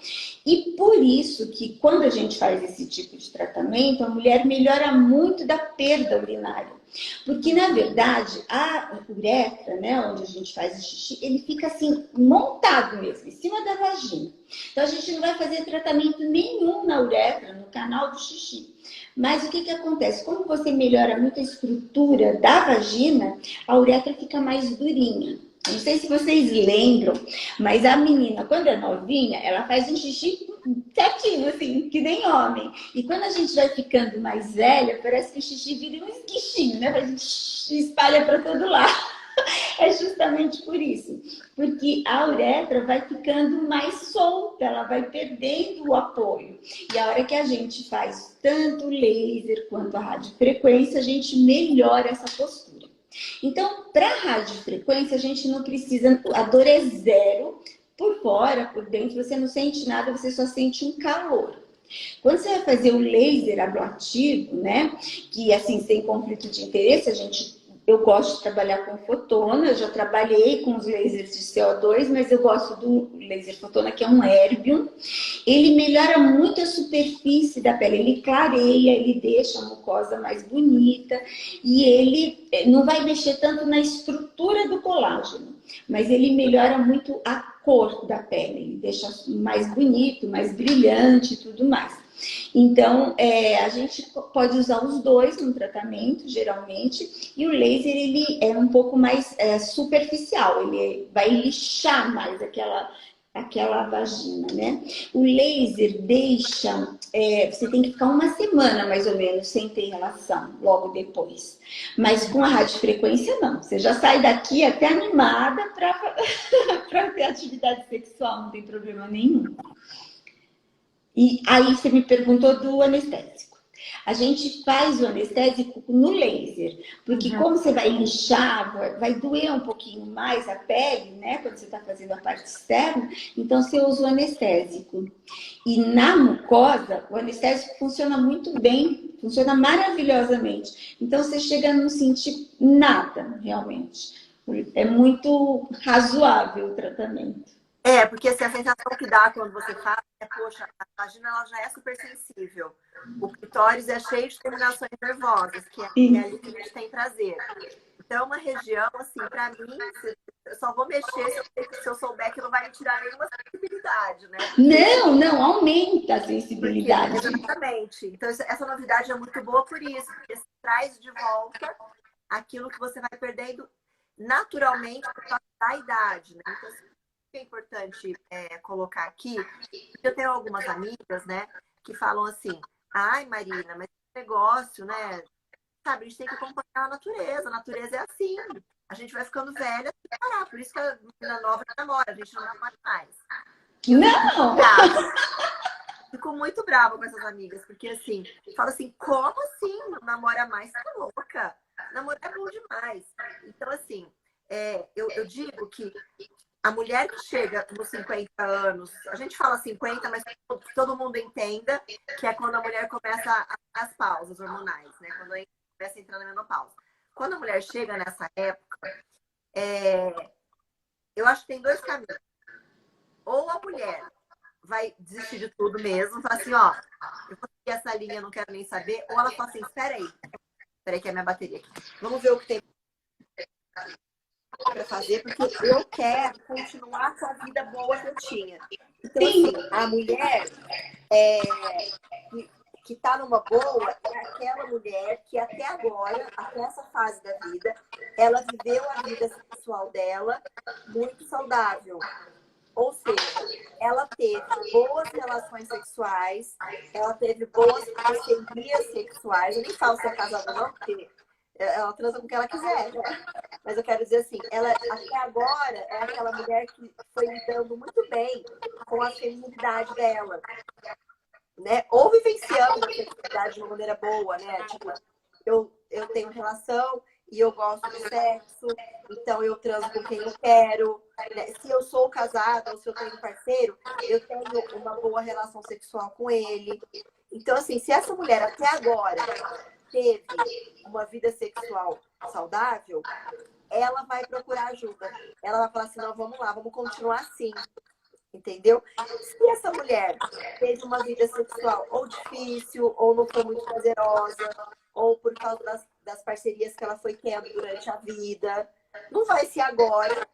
E por isso que quando a gente faz esse tipo de tratamento, a mulher melhora muito da perda urinária. Porque, na verdade, a uretra, né, onde a gente faz o xixi, ele fica assim, montado mesmo, em cima da vagina. Então, a gente não vai fazer tratamento nenhum na uretra, no canal do xixi. Mas o que acontece? Como você melhora muito a estrutura da vagina, a uretra fica mais durinha. Não sei se vocês lembram, mas a menina, quando é novinha, ela faz um xixi certinho, assim, que nem homem. E quando a gente vai ficando mais velha, parece que o xixi vira um esguichinho, né? A gente espalha para todo lado. É justamente por isso. Porque a uretra vai ficando mais solta, ela vai perdendo o apoio. E a hora que a gente faz tanto o laser quanto a radiofrequência, a gente melhora essa postura. Então, para a radiofrequência, a gente não precisa... A dor é zero. Por fora, por dentro, você não sente nada, você só sente um calor. Quando você vai fazer o laser ablativo, né? Que, assim, sem conflito de interesse, eu gosto de trabalhar com fotona, eu já trabalhei com os lasers de CO2, mas eu gosto do laser fotona, que é um erbium. Ele melhora muito a superfície da pele, ele clareia, ele deixa a mucosa mais bonita e ele não vai mexer tanto na estrutura do colágeno, mas ele melhora muito a cor da pele, ele deixa mais bonito, mais brilhante e tudo mais. Então, a gente pode usar os dois no tratamento, geralmente, e o laser ele é um pouco mais superficial, ele vai lixar mais aquela vagina, né? O laser deixa, você tem que ficar uma semana mais ou menos sem ter relação logo depois. Mas com a radiofrequência não. Você já sai daqui até animada para ter atividade sexual, não tem problema nenhum. E aí você me perguntou do anestésico. A gente faz o anestésico no laser, porque como você vai inchar, vai doer um pouquinho mais a pele, né? Quando você está fazendo a parte externa, então você usa o anestésico. E na mucosa, o anestésico funciona muito bem, funciona maravilhosamente. Então você chega a não sentir nada, realmente. É muito razoável o tratamento.
Porque assim, a sensação que dá quando você faz é, poxa, a vagina ela já é super sensível. O clitóris é cheio de terminações nervosas, que é ali que a gente tem prazer. Então, é uma região, assim, pra mim, eu só vou mexer se eu souber que não vai me tirar nenhuma sensibilidade, né?
Não, aumenta a sensibilidade.
Exatamente. Então, essa novidade é muito boa por isso, porque você traz de volta aquilo que você vai perdendo naturalmente por causa da idade, né? Então, é importante colocar aqui, eu tenho algumas amigas, né, que falam assim, ai, Marina, mas esse negócio, né, sabe, a gente tem que acompanhar a natureza é assim, a gente vai ficando velha, tem que parar, por isso que a menina nova namora, a gente não namora mais.
Não!
Fico muito brava com essas amigas, porque assim, fala assim, como assim não namora mais? Tá louca? Namorar é bom demais. Então, assim, eu digo que a mulher que chega nos 50 anos, a gente fala 50, mas todo mundo entenda que é quando a mulher começa as pausas hormonais, né? Quando ela começa a entrar na menopausa. Quando a mulher chega nessa época, eu acho que tem dois caminhos. Ou a mulher vai desistir de tudo mesmo, fala assim, ó, eu vou seguir essa linha, não quero nem saber. Ou ela fala assim, espera aí que é a minha bateria aqui. Vamos ver o que tem para fazer, porque eu quero continuar com a vida boa que eu tinha. Então, assim, a mulher que está numa boa é aquela mulher que até agora, até essa fase da vida, ela viveu a vida sexual dela muito saudável. Ou seja, ela teve boas relações sexuais, ela teve boas parcerias sexuais. Eu nem falo se é casada não, porque ela transa com o que ela quiser, né? Mas eu quero dizer assim, ela até agora é aquela mulher que foi lidando muito bem com a feminilidade dela, né? Ou vivenciando a feminilidade de uma maneira boa, né? Tipo, eu tenho relação e eu gosto de sexo, então eu transo com quem eu quero. Né? Se eu sou casada ou se eu tenho um parceiro, eu tenho uma boa relação sexual com ele. Então, assim, se essa mulher até agora teve uma vida sexual saudável, ela vai procurar ajuda. Ela vai falar assim, não, vamos lá, vamos continuar assim. Entendeu? Se essa mulher teve uma vida sexual ou difícil, ou não foi muito prazerosa, ou por causa das parcerias que ela foi tendo durante a vida, não vai ser agora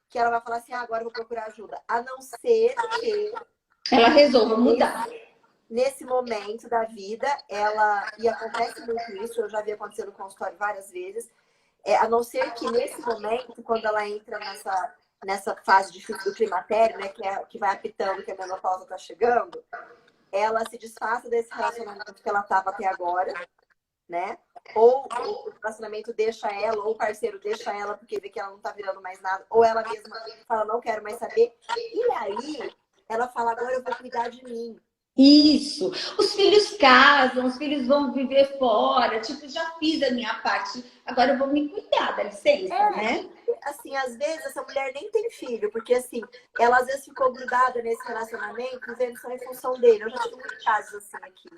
que ela vai falar assim, agora eu vou procurar ajuda. A não ser que
ela resolva mudar.
Nesse momento da vida, e acontece muito isso, eu já vi acontecer no consultório várias vezes, a não ser que nesse momento, quando ela entra nessa fase difícil do climatério, né, que vai apitando que a menopausa está chegando, ela se desfaça desse relacionamento que ela estava até agora, né? Ou o relacionamento deixa ela, ou o parceiro deixa ela porque vê que ela não está virando mais nada, ou ela mesma fala, não quero mais saber. E aí, ela fala, agora eu vou cuidar de mim.
Isso. Os filhos casam, os filhos vão viver fora. Tipo, já fiz a minha parte, agora eu vou me cuidar, dá licença, né?
Assim, às vezes essa mulher nem tem filho, porque assim, ela às vezes ficou grudada nesse relacionamento, vendo só em função dele. Eu já tive muitos casos assim aqui.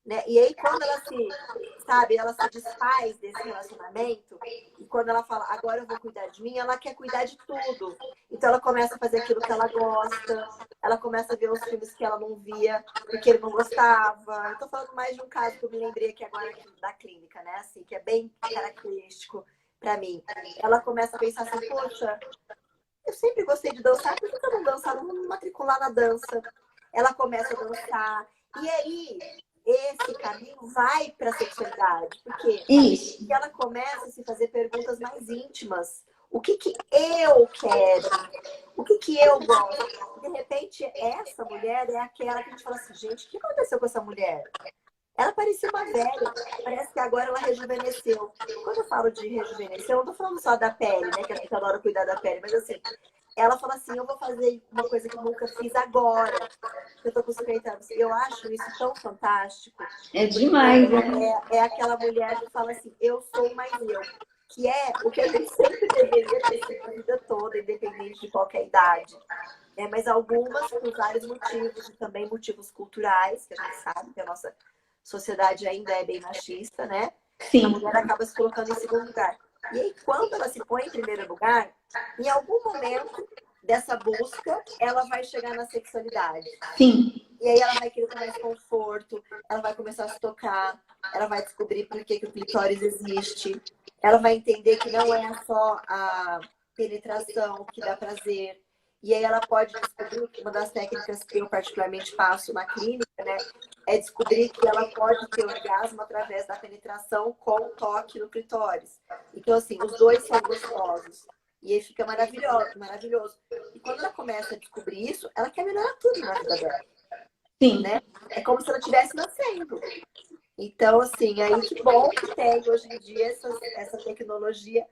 Né? E aí, quando ela se desfaz desse relacionamento, e quando ela fala, agora eu vou cuidar de mim, ela quer cuidar de tudo. Então, ela começa a fazer aquilo que ela gosta, ela começa a ver os filmes que ela não via porque ele não gostava. Eu tô falando mais de um caso que eu me lembrei aqui agora da clínica, né? Assim, que é bem característico para mim. Ela começa a pensar assim, poxa, eu sempre gostei de dançar, por que eu não dançar? Não me matricular na dança. Ela começa a dançar. E aí, esse caminho vai para a sexualidade. Porque ela começa a se fazer perguntas mais íntimas. O que que eu quero? O que que eu gosto? De repente, essa mulher é aquela que a gente fala assim, gente, o que aconteceu com essa mulher? Ela parecia uma velha, parece que agora ela rejuvenesceu. Quando eu falo de rejuvenescer, eu não tô falando só da pele, né? Que a gente adora cuidar da pele, mas assim, ela fala assim, eu vou fazer uma coisa que eu nunca fiz agora, que eu tô com 50 anos. Eu acho isso tão fantástico.
É demais, né?
É aquela mulher que fala assim, eu sou mais eu. Que é o que a gente sempre deveria ter sido a vida toda, independente de qualquer idade. Mas algumas por vários motivos, e também motivos culturais, que a gente sabe que a nossa sociedade ainda é bem machista, né? A
Sim,
mulher acaba se colocando em segundo lugar. E aí, quando ela se põe em primeiro lugar, em algum momento dessa busca, ela vai chegar na sexualidade.
sim,
E aí ela vai querer ter mais conforto, ela vai começar a se tocar, ela vai descobrir por que o clitóris existe, ela vai entender que não é só a penetração que dá prazer. E aí ela pode descobrir, uma das técnicas que eu particularmente faço na clínica, né, é descobrir que ela pode ter orgasmo através da penetração com toque no clitóris. Então, assim, os dois são gostosos. E aí fica maravilhoso, maravilhoso. E quando ela começa a descobrir isso, ela quer melhorar tudo na vida dela,
sim.
né? É como se ela estivesse nascendo. Então, assim, aí que bom que tem hoje em dia essa tecnologia.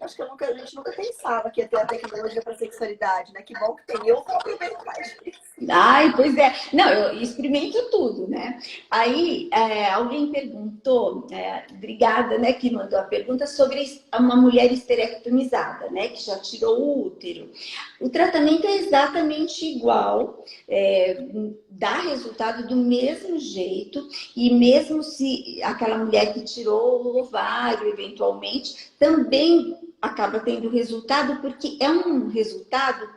Acho que a gente nunca pensava que ia ter a tecnologia para sexualidade, né? Que bom que tem. Eu vou aproveitar disso.
Ai, pois é. Não, eu experimento tudo, né? Aí, alguém perguntou, obrigada, né, que mandou a pergunta sobre uma mulher esterectomizada, né, que já tirou o útero. O tratamento é exatamente igual, dá resultado do mesmo jeito, e mesmo se aquela mulher que tirou o ovário, eventualmente, também acaba tendo resultado, porque é um resultado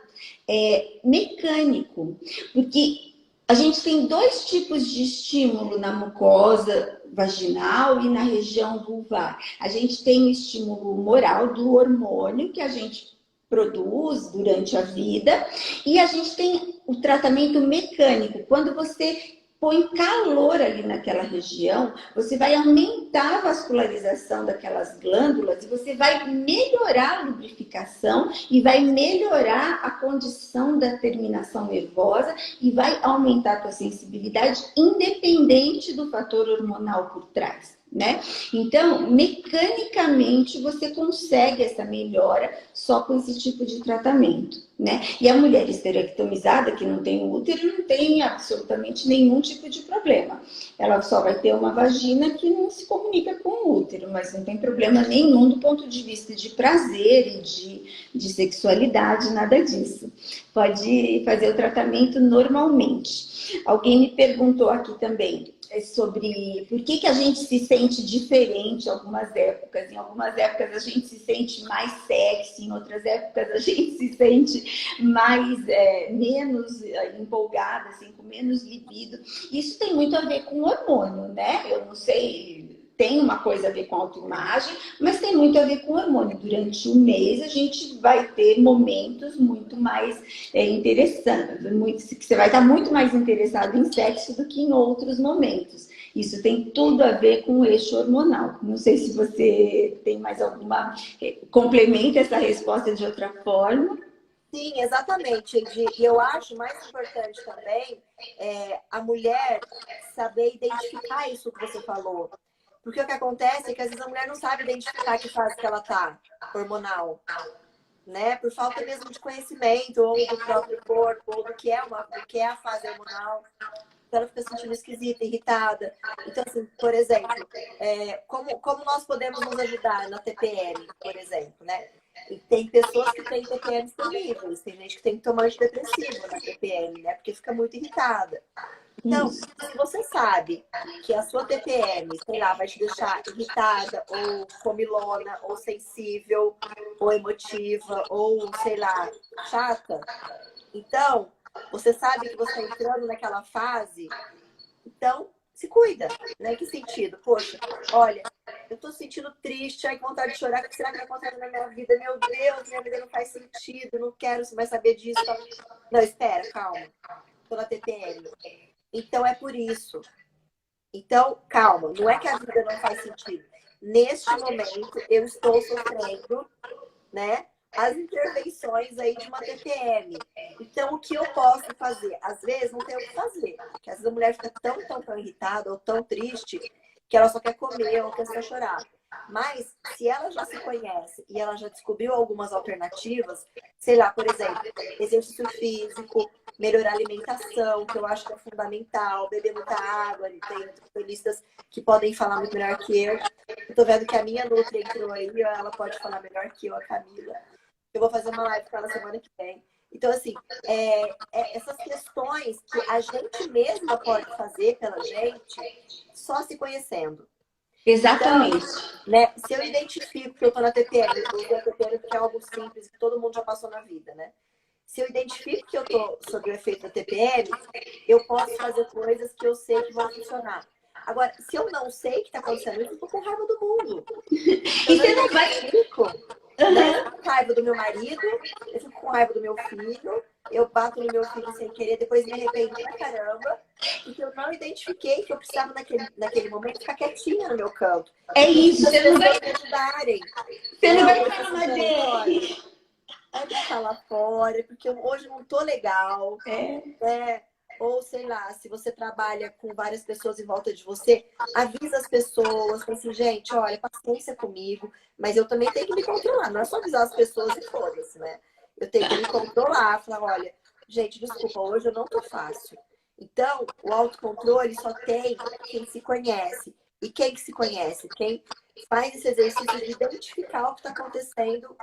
mecânico, porque a gente tem dois tipos de estímulo na mucosa vaginal e na região vulvar. A gente tem o estímulo humoral do hormônio que a gente produz durante a vida e a gente tem o tratamento mecânico. Quando você põe calor ali naquela região, você vai aumentar a vascularização daquelas glândulas e você vai melhorar a lubrificação e vai melhorar a condição da terminação nervosa e vai aumentar a tua sensibilidade independente do fator hormonal por trás, né? Então, mecanicamente, você consegue essa melhora só com esse tipo de tratamento, né? E a mulher esterectomizada, que não tem útero, não tem absolutamente nenhum tipo de problema. Ela só vai ter uma vagina que não se comunica com o útero, mas não tem problema nenhum do ponto de vista de prazer e de sexualidade, nada disso. Pode fazer o tratamento normalmente. Alguém me perguntou aqui também sobre por que a gente se sente diferente em algumas épocas. Em algumas épocas a gente se sente mais sexy, em outras épocas a gente se sente mais menos empolgada, assim, com menos libido. Isso tem muito a ver com o hormônio, né? Eu não sei, tem uma coisa a ver com a autoimagem, mas tem muito a ver com o hormônio. Durante um mês a gente vai ter momentos muito mais interessantes, que você vai estar muito mais interessado em sexo do que em outros momentos. Isso tem tudo a ver com o eixo hormonal. Não sei se você tem mais alguma... Complementa essa resposta de outra forma.
Sim, exatamente. E eu acho mais importante também a mulher saber identificar isso que você falou. Porque o que acontece é que às vezes a mulher não sabe identificar que fase que ela tá hormonal, né? Por falta mesmo de conhecimento, ou do próprio corpo, ou do que é a fase hormonal. Então ela fica se sentindo esquisita, irritada. Então, assim, por exemplo, como nós podemos nos ajudar na TPM, por exemplo, né? E tem pessoas que têm TPMs terríveis, tem gente que tem que tomar antidepressivo na TPM, né? Porque fica muito irritada. Então,
Isso.
se você sabe que a sua TPM, sei lá, vai te deixar irritada, ou comilona, ou sensível, ou emotiva, ou, sei lá, chata, então, você sabe que você está entrando naquela fase, então se cuida, né? Em que sentido? Poxa, olha, eu tô sentindo triste, ai, com vontade de chorar, o que será que vai acontecer na minha vida? Meu Deus, minha vida não faz sentido, não quero mais saber disso. Não, espera, calma, tô na TPM. Então é por isso. Então, calma, não é que a vida não faz sentido. Neste momento, eu estou sofrendo, né? as intervenções aí de uma TPM. Então, o que eu posso fazer? Às vezes, não tem o que fazer. Porque às vezes a mulher fica tão irritada ou tão triste que ela só quer comer ou quer só chorar. Mas, se ela já se conhece e ela já descobriu algumas alternativas, sei lá, por exemplo, exercício físico, melhorar a alimentação, que eu acho que é fundamental, beber muita água, tem nutricionistas que podem falar muito melhor que eu. Eu tô vendo que a minha Nutri entrou aí, ela pode falar melhor que eu, a Camila. Eu vou fazer uma live com ela semana que vem. Então, assim, essas questões que a gente mesma pode fazer pela gente, só se conhecendo.
Exatamente.
Então, né, se eu identifico que eu tô na TPM, eu uso a TPM porque é algo simples que todo mundo já passou na vida, né? Se eu identifico que eu tô sob o efeito da TPM, eu posso fazer coisas que eu sei que vão funcionar. Agora, se eu não sei o que está acontecendo, eu fico com raiva do mundo.
E você não vai...
Né? Eu fico com raiva do meu marido, eu fico com raiva do meu filho, eu bato no meu filho sem querer, depois me arrependo pra caramba, porque eu não identifiquei que eu precisava naquele momento ficar quietinha no meu canto.
É isso, você não vai
me ajudarem.
Você não vai falar dele.
Vai deixar lá fora, porque hoje eu não tô legal. Ou, sei lá, se você trabalha com várias pessoas em volta de você, avisa as pessoas, fala assim, gente, olha, paciência comigo, mas eu também tenho que me controlar. Não é só avisar as pessoas e foda-se, né? Eu tenho que me controlar, falar, olha, gente, desculpa, hoje eu não tô fácil. Então, o autocontrole só tem quem se conhece. E quem que se conhece? Quem faz esse exercício de identificar o que está acontecendo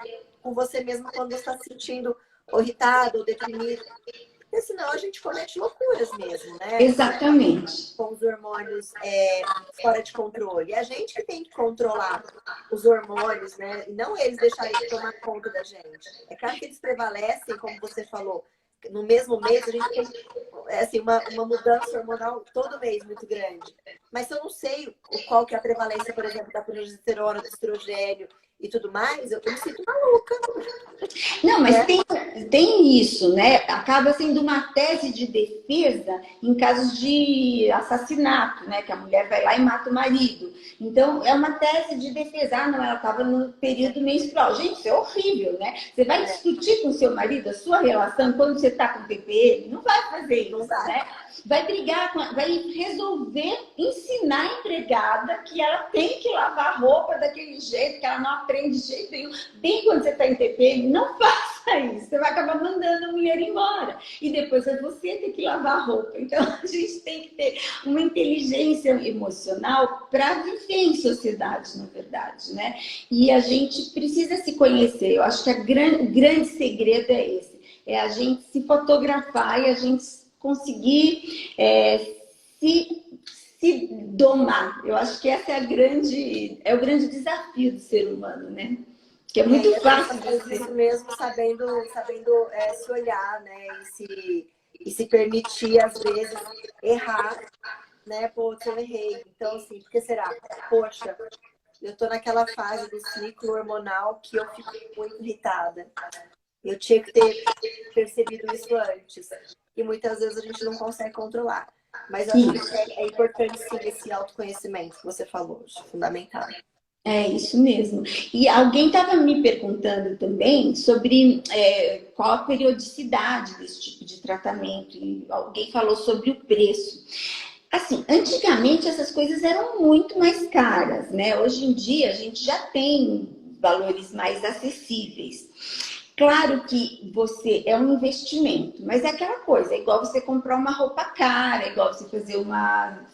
com você mesmo quando você está se sentindo ou irritado ou deprimido. Porque senão a gente comete loucuras mesmo, né?
Exatamente.
Com os hormônios fora de controle. E a gente que tem que controlar os hormônios, né? E não eles deixarem de tomar conta da gente. É claro que eles prevalecem, como você falou. No mesmo mês, a gente tem assim, uma mudança hormonal todo mês muito grande. Mas se eu não sei qual que é a prevalência, por exemplo, da progesterona, do estrogênio e tudo mais, eu me sinto maluca.
Não, mas tem isso, né? Acaba sendo uma tese de defesa em casos de assassinato, né? Que a mulher vai lá e mata o marido. Então, é uma tese de defesa. Ah, não, ela estava no período menstrual. Gente, isso é horrível, né? Você vai discutir com o seu marido a sua relação quando você está com TPM? Não vai fazer isso, né? Vai brigar, vai resolver ensinar a empregada que ela tem que lavar roupa daquele jeito, que ela não aprende de jeito nenhum. Bem quando você está em TPM, não faça isso. Você vai acabar mandando a mulher embora. E depois é você ter que lavar a roupa. Então, a gente tem que ter uma inteligência emocional para viver em sociedade, na verdade, né? E a gente precisa se conhecer. Eu acho que o grande segredo é esse. É a gente se fotografar e a gente conseguir se domar. Eu acho que esse é o grande desafio do ser humano, né? Que é muito fácil.
Isso mesmo, sabendo se olhar, né? E se permitir, às vezes, errar, né? Pô, eu errei. Então, assim, por que será? Poxa, eu tô naquela fase do ciclo hormonal que eu fico muito irritada. Eu tinha que ter percebido isso antes. E muitas vezes a gente não consegue controlar. Mas eu acho que é importante sim esse autoconhecimento que você falou, acho fundamental.
É isso mesmo. E alguém estava me perguntando também sobre qual a periodicidade desse tipo de tratamento. E alguém falou sobre o preço. Assim, antigamente essas coisas eram muito mais caras, né? Hoje em dia a gente já tem valores mais acessíveis. Claro que você é um investimento, mas é aquela coisa, é igual você comprar uma roupa cara, é igual você fazer uma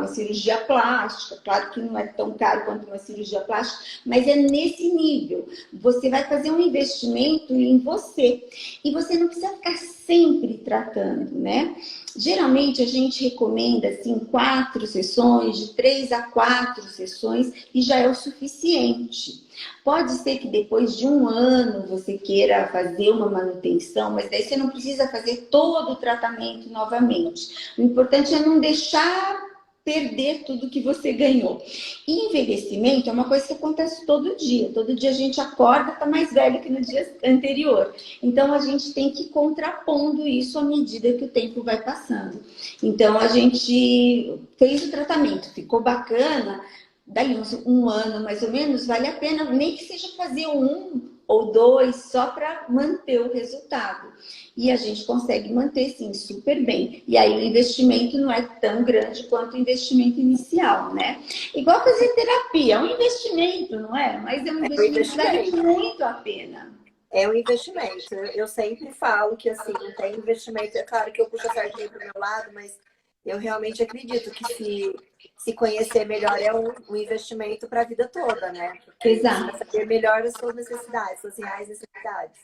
cirurgia plástica. Claro que não é tão caro quanto uma cirurgia plástica, mas é nesse nível. Você vai fazer um investimento em você e você não precisa ficar sempre tratando, né? Geralmente a gente recomenda assim 4 sessões, de 3 a 4 sessões e já é o suficiente. Pode ser que depois de 1 ano você queira fazer uma manutenção, mas daí você não precisa fazer todo o tratamento novamente. O importante é não deixar perder tudo que você ganhou. E envelhecimento é uma coisa que acontece todo dia. Todo dia a gente acorda, tá mais velho que no dia anterior. Então a gente tem que ir contrapondo isso à medida que o tempo vai passando. Então a gente fez o tratamento, ficou bacana. Daí uns 1 ano mais ou menos, vale a pena, nem que seja fazer 1 ou 2 só para manter o resultado. E a gente consegue manter, sim, super bem. E aí o investimento não é tão grande quanto o investimento inicial, né? Igual fazer terapia, é um investimento, não é? Mas é um
É um
investimento que vale
investimento.
muito a pena.
É um investimento. Eu sempre falo que, assim, não tem investimento. É claro que eu puxo a sardinha para o meu lado, mas eu realmente acredito que se conhecer melhor é um investimento para a vida toda, né? Porque você vai
Exato.
saber melhor as suas necessidades, suas reais necessidades,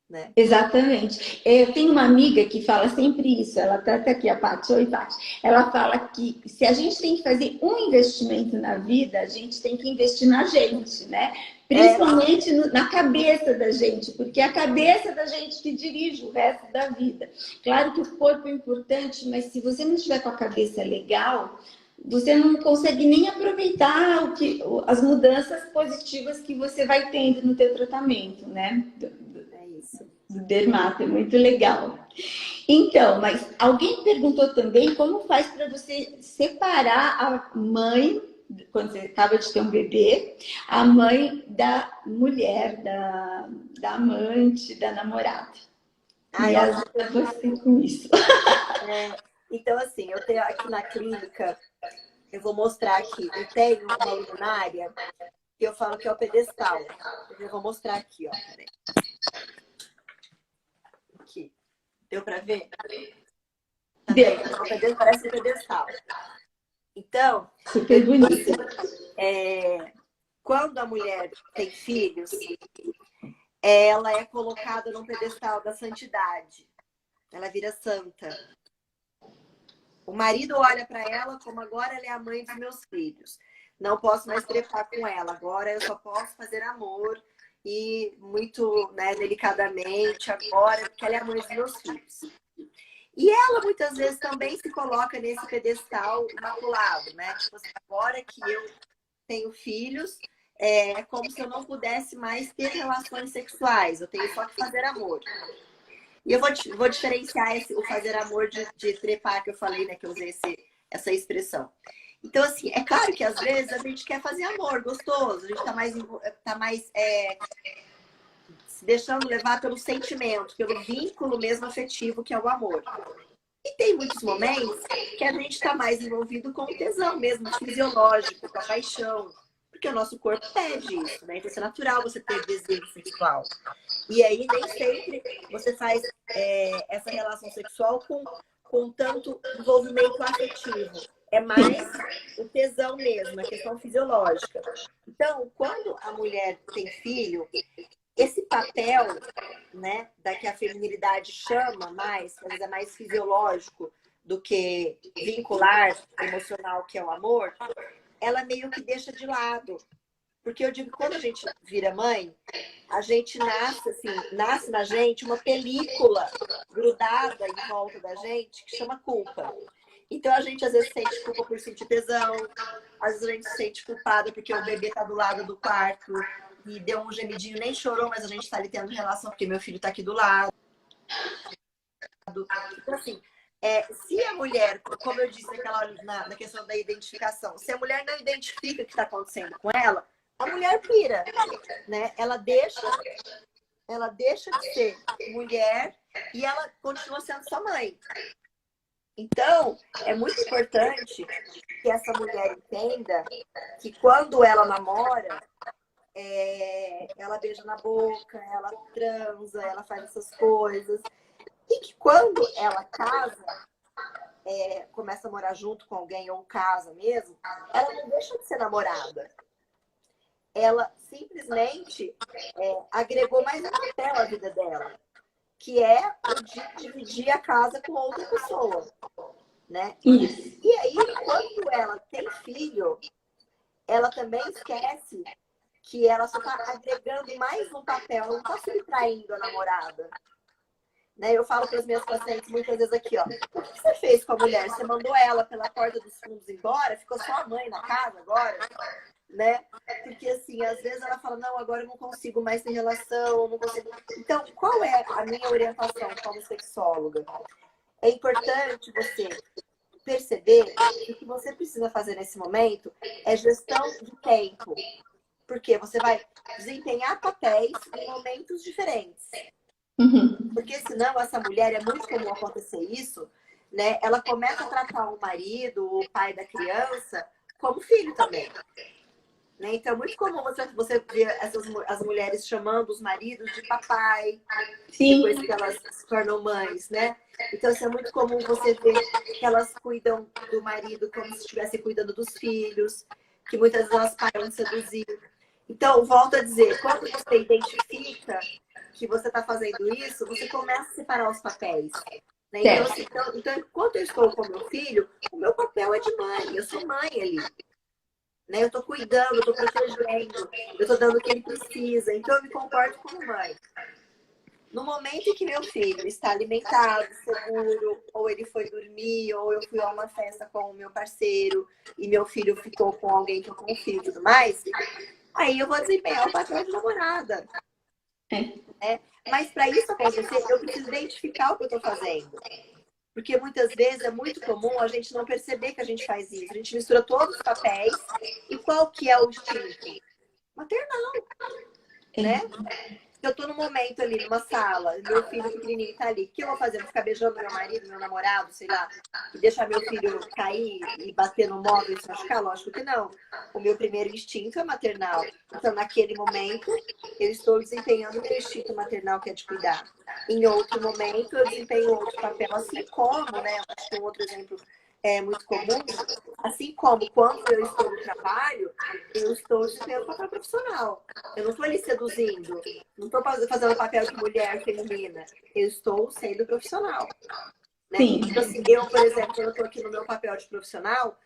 né?
Exatamente. Eu tenho uma amiga que fala sempre isso, ela está até aqui, a Paty. Oi, Paty. Ela fala que se a gente tem que fazer um investimento na vida, a gente tem que investir na gente, né?
É,
Principalmente na cabeça da gente, porque é a cabeça da gente que dirige o resto da vida. Claro que o corpo é importante, mas se você não estiver com a cabeça legal, você não consegue nem aproveitar as mudanças positivas que você vai tendo no teu tratamento, né?
é isso.
Do dermato, é muito legal. Então, mas alguém perguntou também como faz para você separar a mãe, quando você acaba de ter um bebê, a mãe da mulher, da amante, da namorada.
Ai,
Me
ótimo.
ajuda você com isso.
Então, assim, eu tenho aqui na clínica, eu vou mostrar aqui, eu tenho uma luminária que eu falo que é o pedestal. Eu vou mostrar aqui, ó. Peraí. Aqui. Deu para ver? Tá
Deu.
vendo? Parece um pedestal. Então, eu
Super
digo
bonito.
assim, quando a mulher tem filhos, ela é colocada num pedestal da santidade. Ela vira santa. O marido olha para ela como agora ela é a mãe dos meus filhos. Não posso mais trepar com ela. Agora eu só posso fazer amor e muito, né, delicadamente agora, porque ela é a mãe dos meus filhos. E ela muitas vezes também se coloca nesse pedestal imaculado, né? Tipo assim, agora que eu tenho filhos, é como se eu não pudesse mais ter relações sexuais. Eu tenho só que fazer amor. E eu vou diferenciar o fazer amor de trepar, que eu falei, né? Que eu usei essa expressão. Então, assim, é claro que às vezes a gente quer fazer amor gostoso, a gente tá mais se deixando levar pelo sentimento, pelo vínculo mesmo afetivo que é o amor. E tem muitos momentos que a gente está mais envolvido com o tesão mesmo, fisiológico, com a paixão. Porque o nosso corpo pede isso, né? Então, é natural você ter desejo sexual. E aí, nem sempre você faz essa relação sexual com tanto envolvimento afetivo. É mais o tesão mesmo, a questão fisiológica. Então, quando a mulher tem filho, esse papel, né, da que a feminilidade chama mais, que às vezes é mais fisiológico do que vincular, emocional, que é o amor, ela meio que deixa de lado. Porque eu digo que quando a gente vira mãe, a gente nasce, assim, nasce na gente uma película grudada em volta da gente que chama culpa. Então a gente às vezes sente culpa por sentir tesão, às vezes a gente se sente culpada porque o bebê tá do lado do quarto e deu um gemidinho, nem chorou, mas a gente tá ali tendo relação porque meu filho tá aqui do lado. Então, assim, se a mulher, como eu disse na questão da identificação, se a mulher não identifica o que está acontecendo com ela, a mulher pira, né? Ela deixa de ser mulher e ela continua sendo sua mãe. Então, é muito importante que essa mulher entenda que quando ela namora, ela beija na boca, ela transa, ela faz essas coisas. E que quando ela casa, começa a morar junto com alguém ou casa mesmo, ela não deixa de ser namorada. Ela simplesmente agregou mais um papel à vida dela, que é o de dividir a casa com outra pessoa, né?
Isso.
E aí, quando ela tem filho, ela também esquece que ela só está agregando mais um papel, ela não está subtraindo a namorada. Né? Eu falo para as minhas pacientes muitas vezes aqui, ó, o que você fez com a mulher? Você mandou ela pela porta dos fundos embora? Ficou só a mãe na casa agora? Né? Porque assim, às vezes ela fala, não, agora eu não consigo mais ter relação, não consigo. Então, qual é a minha orientação como sexóloga? É importante você perceber que o que você precisa fazer nesse momento é gestão de tempo. Porque você vai desempenhar papéis em momentos diferentes. Porque senão essa mulher, é muito comum acontecer isso, né? Ela começa a tratar o marido, o pai da criança, como filho também. Né? Então é muito comum você ver as mulheres chamando os maridos de papai,
Sim.
depois que elas se tornam mães, né? Então isso é muito comum você ver que elas cuidam do marido como se estivessem cuidando dos filhos, que muitas vezes elas param de seduzir. Então, volto a dizer, quando você identifica que você está fazendo isso, você começa a separar os papéis. Né? Então, assim, então, enquanto eu estou com meu filho, o meu papel é de mãe, eu sou mãe ali. Né? Eu estou cuidando, eu estou protegendo, eu estou dando o que ele precisa, então eu me comporto como mãe. No momento em que meu filho está alimentado, seguro, ou ele foi dormir, ou eu fui a uma festa com o meu parceiro e meu filho ficou com alguém que eu confio e tudo mais, aí eu vou desempenhar o papel de namorada. Né? Mas para isso acontecer, eu preciso identificar o que eu estou fazendo. Porque muitas vezes é muito comum a gente não perceber que a gente faz isso. A gente mistura todos os papéis. E qual que é o instinto? Maternal, né? Eu estou num momento ali, numa sala, meu filho pequenininho tá ali. O que eu vou fazer? Vou ficar beijando meu marido, meu namorado, sei lá, e deixar meu filho cair e bater no móvel e se machucar? Lógico que não. O meu primeiro instinto é maternal. Então, naquele momento, eu estou desempenhando o meu instinto maternal, que é de cuidar. Em outro momento, eu desempenho outro papel, assim como, né? Eu acho que um outro exemplo muito comum, assim como quando eu estou no trabalho, eu estou desempenhando papel profissional. Eu não estou ali seduzindo, não estou fazendo papel de mulher feminina, eu estou sendo profissional. Né? Então, assim, eu, por exemplo, quando eu estou aqui no meu papel de profissional,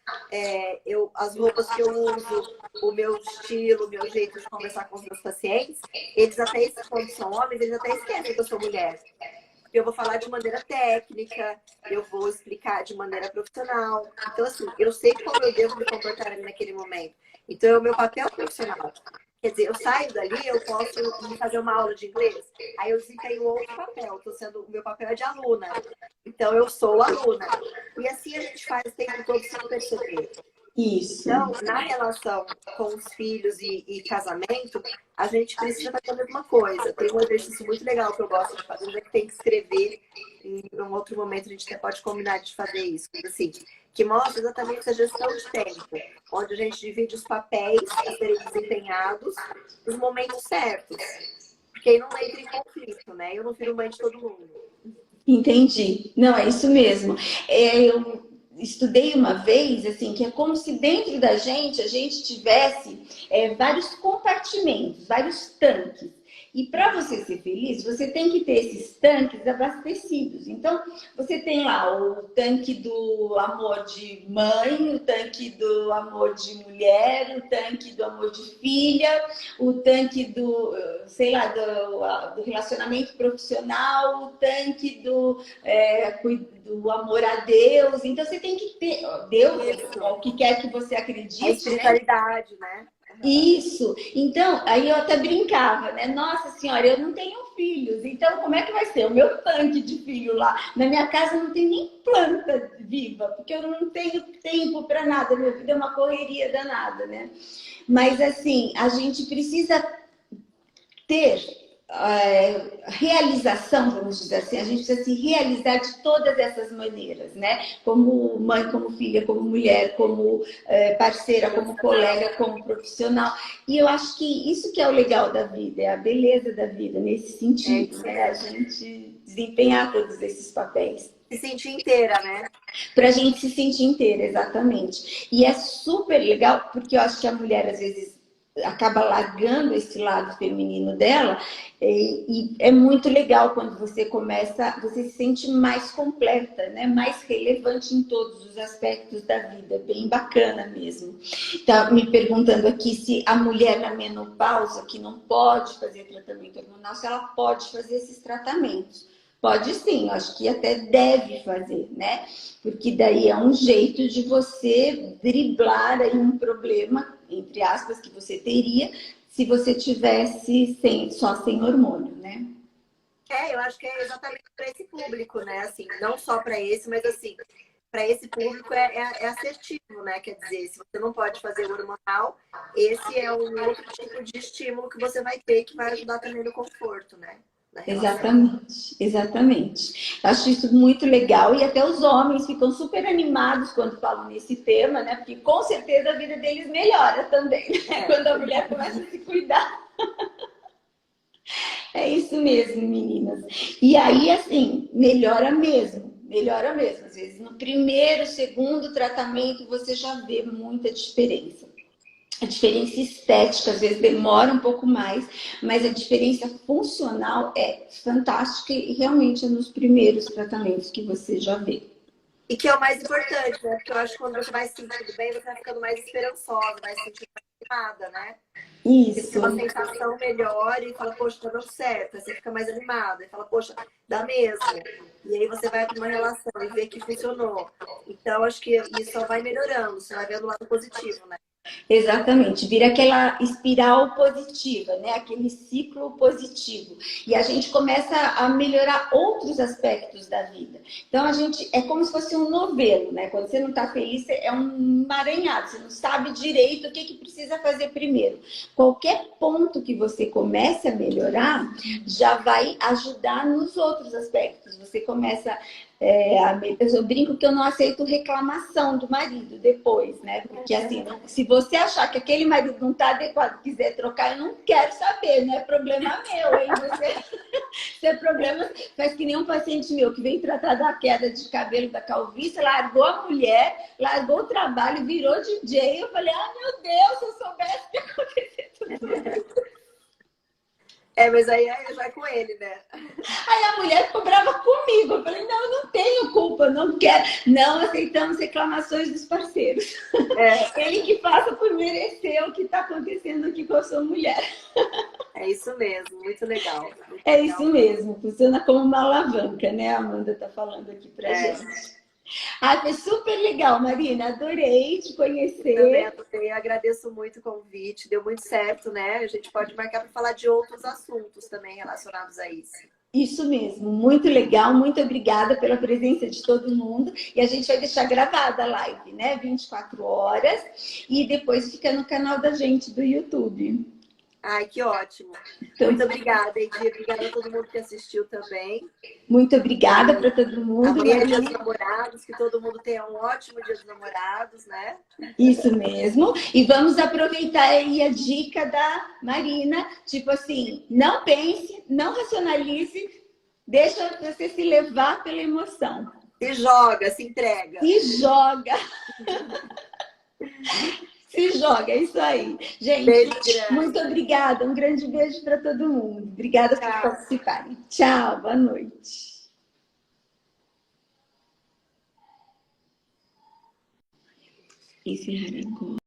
as roupas que eu uso, o meu estilo, o meu jeito de conversar com os meus pacientes, eles até, quando são homens, eles até esquecem que eu sou mulher. Eu vou falar de maneira técnica, eu vou explicar de maneira profissional. Então, assim, eu sei como eu devo me comportar ali naquele momento. Então, é o meu papel profissional. Quer dizer, eu saio dali, eu posso fazer uma aula de inglês, aí eu desempenho outro papel. O meu papel é de aluna. Então, eu sou aluna. E assim a gente faz o tempo todo sem perceber.
Isso.
Então, na relação com os filhos e casamento, a gente precisa fazer a mesma coisa. Tem um exercício muito legal que eu gosto de fazer, é que tem que escrever. Em um outro momento a gente até pode combinar de fazer isso. Assim, que mostra exatamente essa gestão de tempo, onde a gente divide os papéis a serem desempenhados nos momentos certos. Porque aí não entra em conflito, né? Eu não viro mãe de todo mundo.
Entendi. Não, é isso mesmo. Eu estudei uma vez, assim, que é como se dentro da gente a gente tivesse vários compartimentos, vários tanques. E para você ser feliz, você tem que ter esses tanques abastecidos. Então, você tem lá o tanque do amor de mãe, o tanque do amor de mulher, o tanque do amor de filha, o tanque do, sei lá, do relacionamento profissional, o tanque do amor a Deus. Então, você tem que ter Deus, o que quer que você acredite.
A espiritualidade, né?
Isso. Então, aí eu até brincava, né? Nossa senhora, eu não tenho filhos, então como é que vai ser? O meu tanque de filho lá, na minha casa não tem nem planta viva, porque eu não tenho tempo para nada, minha vida é uma correria danada, né? Mas assim, a gente precisa ter realização, vamos dizer assim, a gente precisa se realizar de todas essas maneiras, né? Como mãe, como filha, como mulher, como parceira, como colega, como profissional. E eu acho que isso que é o legal da vida, é a beleza da vida, nesse sentido, né? A gente desempenhar todos esses papéis.
Se sentir inteira, né?
Pra gente se sentir inteira, exatamente. E é super legal, porque eu acho que a mulher, às vezes, acaba largando esse lado feminino dela e é muito legal quando você começa, você se sente mais completa, né? Mais relevante em todos os aspectos da vida, bem bacana mesmo. Tá me perguntando aqui se a mulher na menopausa que não pode fazer tratamento hormonal, se ela pode fazer esses tratamentos. Pode sim, acho que até deve fazer, né? Porque daí é um jeito de você driblar aí um problema, entre aspas, que você teria se você tivesse só sem hormônio, né?
Eu acho que é exatamente para esse público, né? Assim, não só para esse, mas assim, para esse público é assertivo, né? Quer dizer, se você não pode fazer o hormonal, esse é um outro tipo de estímulo que você vai ter que vai ajudar também no conforto, né? Na relação.
Exatamente, exatamente. Acho isso muito legal e até os homens ficam super animados quando falam nesse tema, né? Porque com certeza a vida deles melhora também, né? Quando a mulher começa a se cuidar. É isso mesmo, meninas. E aí, assim, melhora mesmo, melhora mesmo. Às vezes, no primeiro, segundo tratamento, você já vê muita diferença. A diferença estética, às vezes, demora um pouco mais, mas a diferença funcional é fantástica e realmente é nos primeiros tratamentos que você já vê.
E que é o mais importante, né? Porque eu acho que quando você vai se sentindo bem, você vai ficando mais esperançosa, vai se sentindo mais animada, né? Você
Isso.
tem uma sensação melhor e fala, poxa, tá dando certo. Aí você fica mais animada e fala, poxa, dá mesmo. E aí você vai para uma relação e vê que funcionou. Então, acho que isso só vai melhorando, você vai vendo o lado positivo, né?
Exatamente, vira aquela espiral positiva, né? Aquele ciclo positivo. E a gente começa a melhorar outros aspectos da vida. Então a gente é como se fosse um novelo, né? Quando você não está feliz, é um emaranhado, você não sabe direito o que precisa fazer primeiro. Qualquer ponto que você comece a melhorar já vai ajudar nos outros aspectos. Você começa eu brinco que eu não aceito reclamação do marido depois, né? Porque assim, se você achar que aquele marido não tá adequado, quiser trocar, eu não quero saber, não é problema meu, hein? Se é problema, faz que nem um paciente meu que veio tratar da queda de cabelo da calvície, largou a mulher, largou o trabalho, virou DJ. Eu falei, ah, meu Deus, se eu soubesse o que ia acontecer tudo.
Mas aí já é com ele, né?
Aí a mulher ficou brava comigo. Eu falei, não, eu não tenho culpa, não quero. Não aceitamos reclamações dos parceiros. Ele que faça por merecer o que está acontecendo aqui com a sua mulher.
É isso mesmo, muito legal.
É isso mesmo, funciona como uma alavanca, né? A Amanda está falando aqui pra gente. Ah, foi super legal, Marina. Adorei te conhecer.
Também adorei, agradeço muito o convite, deu muito certo, né? A gente pode marcar para falar de outros assuntos também relacionados a isso.
Isso mesmo, muito legal, muito obrigada pela presença de todo mundo. E a gente vai deixar gravada a live, né? 24 horas. E depois fica no canal da gente do YouTube.
Ai, que ótimo. Muito obrigada, Edir. Obrigada a todo mundo que assistiu também.
Muito obrigada para todo mundo.
Amanhã é Dia dos Namorados, que todo mundo tenha um ótimo Dia dos Namorados, né?
Isso mesmo. E vamos aproveitar aí a dica da Marina, tipo assim, não pense, não racionalize, deixa você se levar pela emoção.
Se joga, se entrega.
Se joga. Se joga, é isso aí. Gente,
beijo
muito obrigada. Um grande beijo para todo mundo. Obrigada por participarem. Tchau, boa noite. Encerrar agora.